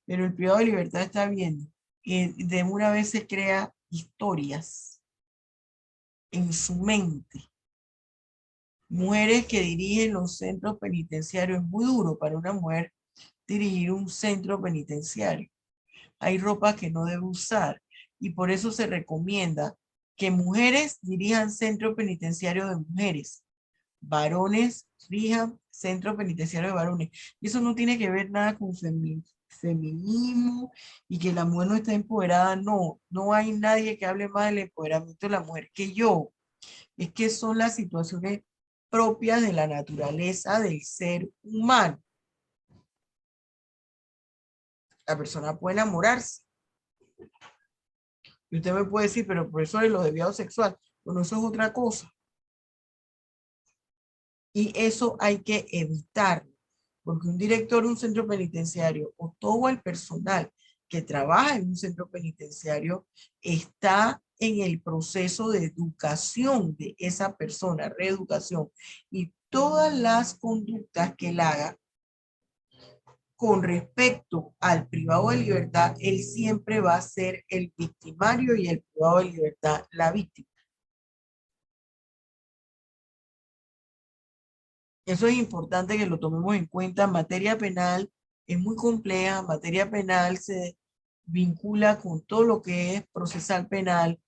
Pero el privado de libertad está viendo que de una vez se crea historias en su mente. Mujeres que dirigen los centros penitenciarios, es muy duro para una mujer dirigir un centro penitenciario. Hay ropa que no debe usar y por eso se recomienda que mujeres dirijan centro penitenciario de mujeres, varones dirijan centro penitenciario de varones. Y eso no tiene que ver nada con feminismo y que la mujer no está empoderada. No, no hay nadie que hable más del empoderamiento de la mujer que yo. Es que son las situaciones propias de la naturaleza del ser humano. La persona puede enamorarse. Y usted me puede decir, pero profesor, lo desviado sexual. Bueno, eso es otra cosa. Y eso hay que evitar, porque un director de un centro penitenciario o todo el personal que trabaja en un centro penitenciario está en el proceso de educación de esa persona, reeducación, y todas las conductas que él haga con respecto al privado de libertad, él siempre va a ser el victimario y el privado de libertad la víctima. Eso es importante que lo tomemos en cuenta. Materia penal es muy compleja. Materia penal se vincula con todo lo que es procesal penal,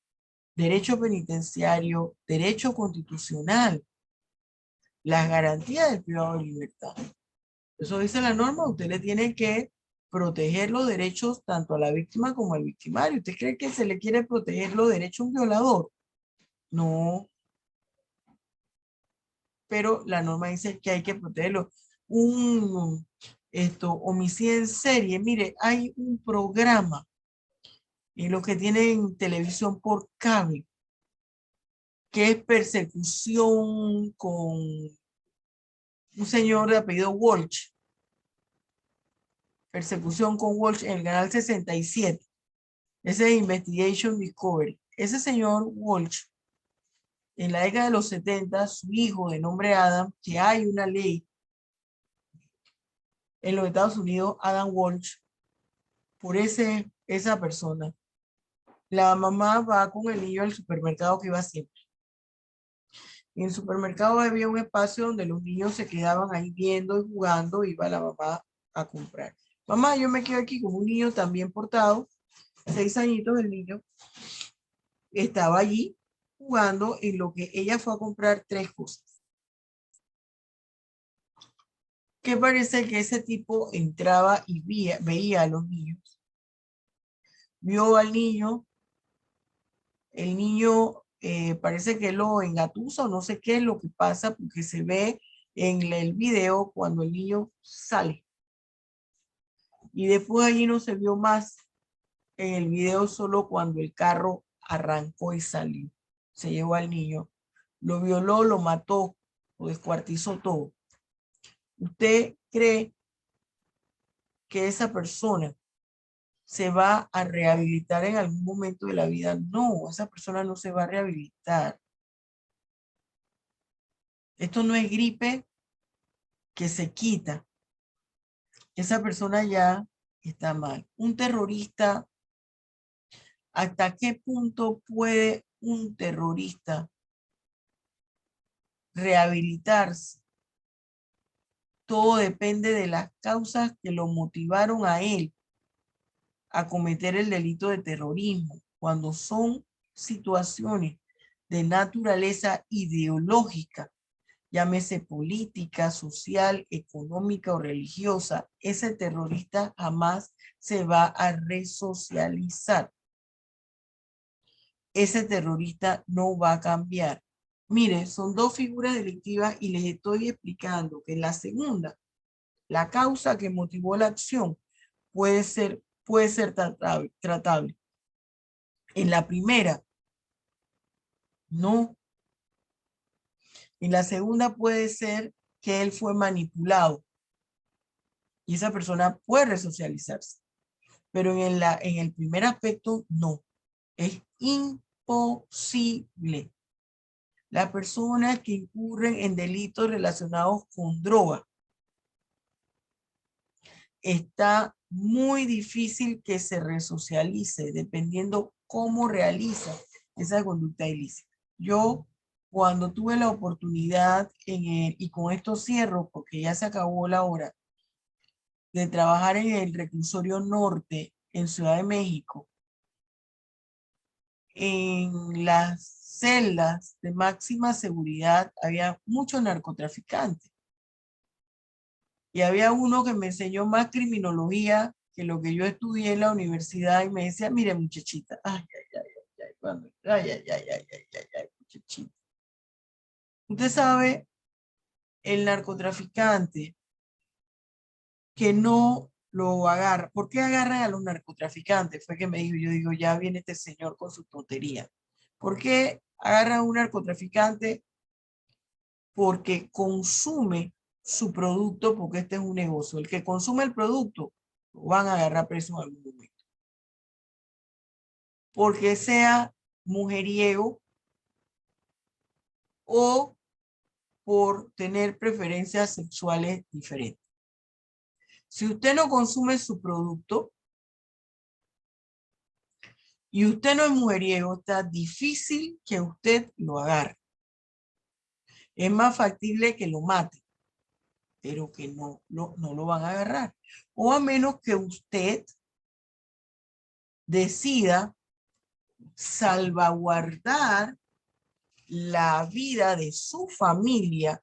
derecho penitenciario, derecho constitucional, las garantías del privado de libertad. Eso dice la norma. Usted le tiene que proteger los derechos tanto a la víctima como al victimario. ¿Usted cree que se le quiere proteger los derechos a un violador? No. Pero la norma dice que hay que protegerlo. Homicidio en serie. Mire, hay un programa en los que tienen televisión por cable, que es persecución con un señor de apellido Walsh. Persecución con Walsh en el canal 67. Ese es Investigation Discovery. Ese señor Walsh, en la década de los 70, su hijo de nombre Adam, que hay una ley en los Estados Unidos, Adam Walsh, por esa persona. La mamá va con el niño al supermercado que iba siempre. En el supermercado había un espacio donde los niños se quedaban ahí viendo y jugando, iba la mamá a comprar. Mamá, yo me quedo aquí con un niño también portado, 6 añitos el niño, estaba allí jugando en lo que ella fue a comprar 3 cosas. Que parece que ese tipo entraba y veía a los niños. Vio al niño, el niño parece que lo engatusa o no sé qué es lo que pasa porque se ve en el video cuando el niño sale. Y después allí no se vio más en el video, solo cuando el carro arrancó y salió. Se llevó al niño, lo violó, lo mató, lo descuartizó todo. ¿Usted cree que esa persona se va a rehabilitar en algún momento de la vida? No, esa persona no se va a rehabilitar. Esto no es gripe que se quita. Esa persona ya está mal. Un terrorista, ¿hasta qué punto puede un terrorista rehabilitarse? Todo depende de las causas que lo motivaron a él a cometer el delito de terrorismo. Cuando son situaciones de naturaleza ideológica, llámese política, social, económica o religiosa, ese terrorista jamás se va a resocializar. Ese terrorista no va a cambiar. Mire, son dos figuras delictivas y les estoy explicando que la segunda, la causa que motivó la acción, puede ser tratable. En la primera, no. En la segunda puede ser que él fue manipulado y esa persona puede resocializarse. Pero en el primer aspecto, no. Es imposible. Las personas que incurren en delitos relacionados con droga, está muy difícil que se resocialice dependiendo cómo realiza esa conducta ilícita. Yo, cuando tuve la oportunidad, y con esto cierro porque ya se acabó la hora, de trabajar en el reclusorio norte en Ciudad de México, en las celdas de máxima seguridad había muchos narcotraficantes. Y había uno que me enseñó más criminología que lo que yo estudié en la universidad y me decía, mire muchachita, muchachita. Usted sabe, el narcotraficante que no lo agarra. ¿Por qué agarran a los narcotraficantes? Fue que me dijo, yo digo, ya viene este señor con su tontería. ¿Por qué agarran a un narcotraficante? Porque consume su producto, porque este es un negocio. El que consume el producto, lo van a agarrar preso en algún momento. Porque sea mujeriego o por tener preferencias sexuales diferentes. Si usted no consume su producto y usted no es mujeriego, está difícil que usted lo agarre. Es más factible que lo mate, pero que no lo van a agarrar. O a menos que usted decida salvaguardar la vida de su familia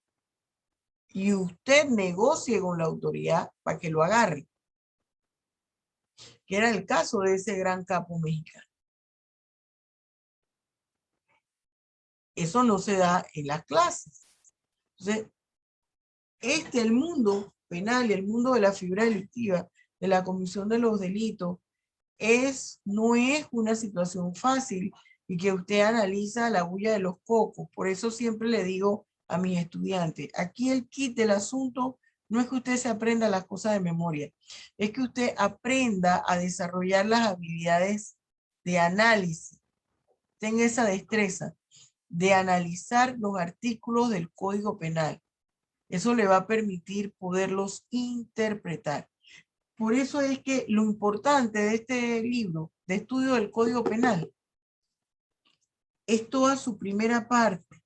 y usted negocie con la autoridad para que lo agarre, que era el caso de ese gran capo mexicano. Eso no se da en las clases. Entonces, el mundo penal y el mundo de la figura delictiva, de la comisión de los delitos, no es una situación fácil y que usted analiza la bulla de los cocos. Por eso siempre le digo a mis estudiantes, aquí el kit del asunto no es que usted se aprenda las cosas de memoria, es que usted aprenda a desarrollar las habilidades de análisis, tenga esa destreza de analizar los artículos del Código Penal. Eso le va a permitir poderlos interpretar. Por eso es que lo importante de este libro de estudio del Código Penal es toda su primera parte,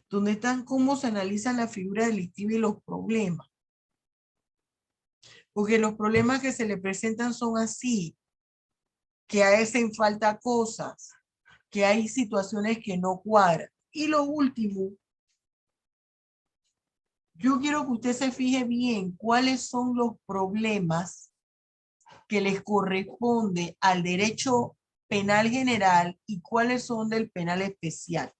donde están cómo se analizan la figura delictiva y los problemas. Porque los problemas que se le presentan son así, que hacen falta cosas, que hay situaciones que no cuadran. Y lo último, yo quiero que usted se fije bien cuáles son los problemas que les corresponde al derecho penal general y cuáles son del penal especial.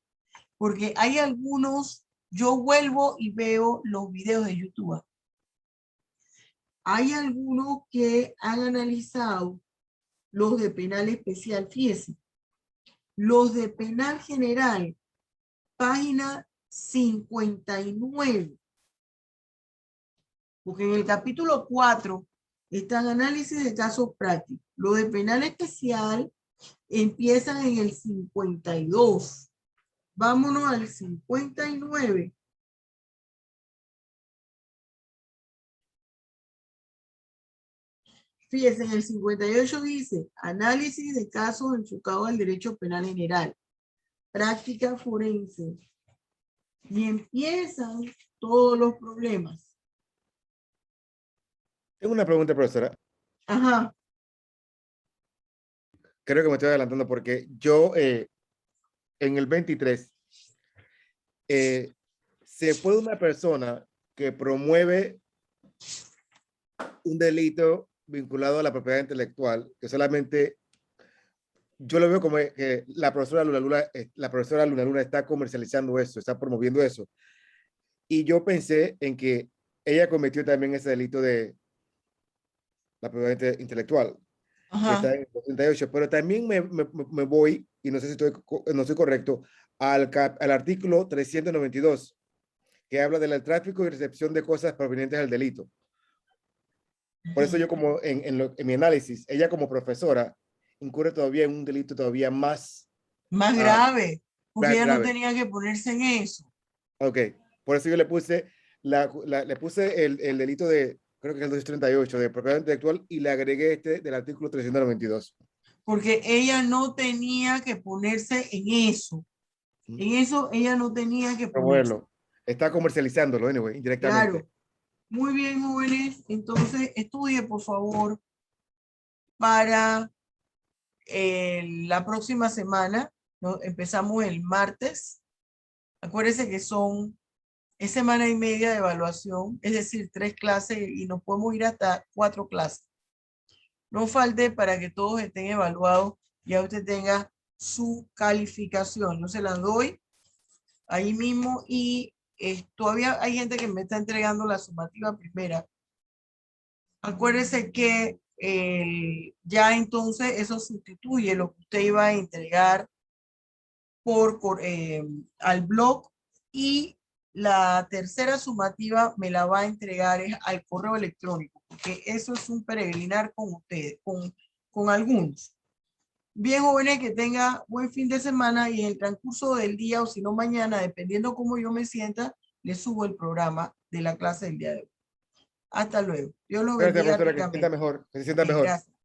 Porque hay algunos, yo vuelvo y veo los videos de YouTube. hay algunos que han analizado los de penal especial. Fíjense, los de penal general, página 59. Porque en el capítulo 4 está el análisis de casos prácticos. Los de penal especial empiezan en el 52. Vámonos al 59. Fíjense, en el 58 dice, análisis de casos enfocados al derecho penal general, práctica forense. Y empiezan todos los problemas.
Tengo una pregunta, profesora.
Ajá.
Creo que me estoy adelantando porque yo en el 23 se puede una persona que promueve un delito vinculado a la propiedad intelectual, que solamente yo lo veo como que la profesora Luna Luna está comercializando eso, está promoviendo eso. Y yo pensé en que ella cometió también ese delito de la propiedad intelectual, que
Ajá.
está en el 88, pero también me voy, y no sé si no estoy correcto, al artículo 392, que habla del tráfico y recepción de cosas provenientes del delito. Por eso yo como en mi análisis, ella como profesora incurre todavía en un delito todavía más
Más grave, porque ella no
grave.
tenía que ponerse en eso.
Ok, por eso yo le puse, le puse el delito de, creo que es el 238, de propiedad intelectual, y le agregué este del artículo 392.
Porque ella no tenía que ponerse en eso. En eso ella no tenía que ponerse.
Promoverlo. Está comercializándolo, anyway, indirectamente.
Claro. Muy bien, jóvenes. Entonces, estudie, por favor, para la próxima semana. ¿No? Empezamos el martes. Acuérdense que es semana y media de evaluación, es decir, 3 clases y nos podemos ir hasta 4 clases. No falte para que todos estén evaluados y ya usted tenga su calificación. Yo se la doy ahí mismo y todavía hay gente que me está entregando la sumativa primera. Acuérdese que ya entonces eso sustituye lo que usted iba a entregar al blog, y la tercera sumativa me la va a entregar al correo electrónico, porque eso es un peregrinar con ustedes, con algunos. Bien, jóvenes, que tenga buen fin de semana y en el transcurso del día o si no mañana, dependiendo cómo yo me sienta, les subo el programa de la clase del día de hoy. Hasta luego. Dios los
Gracias,
bendiga
profesora, que se sienta
ricamente.
mejor, que se sienta
Bien,
mejor.
gracias.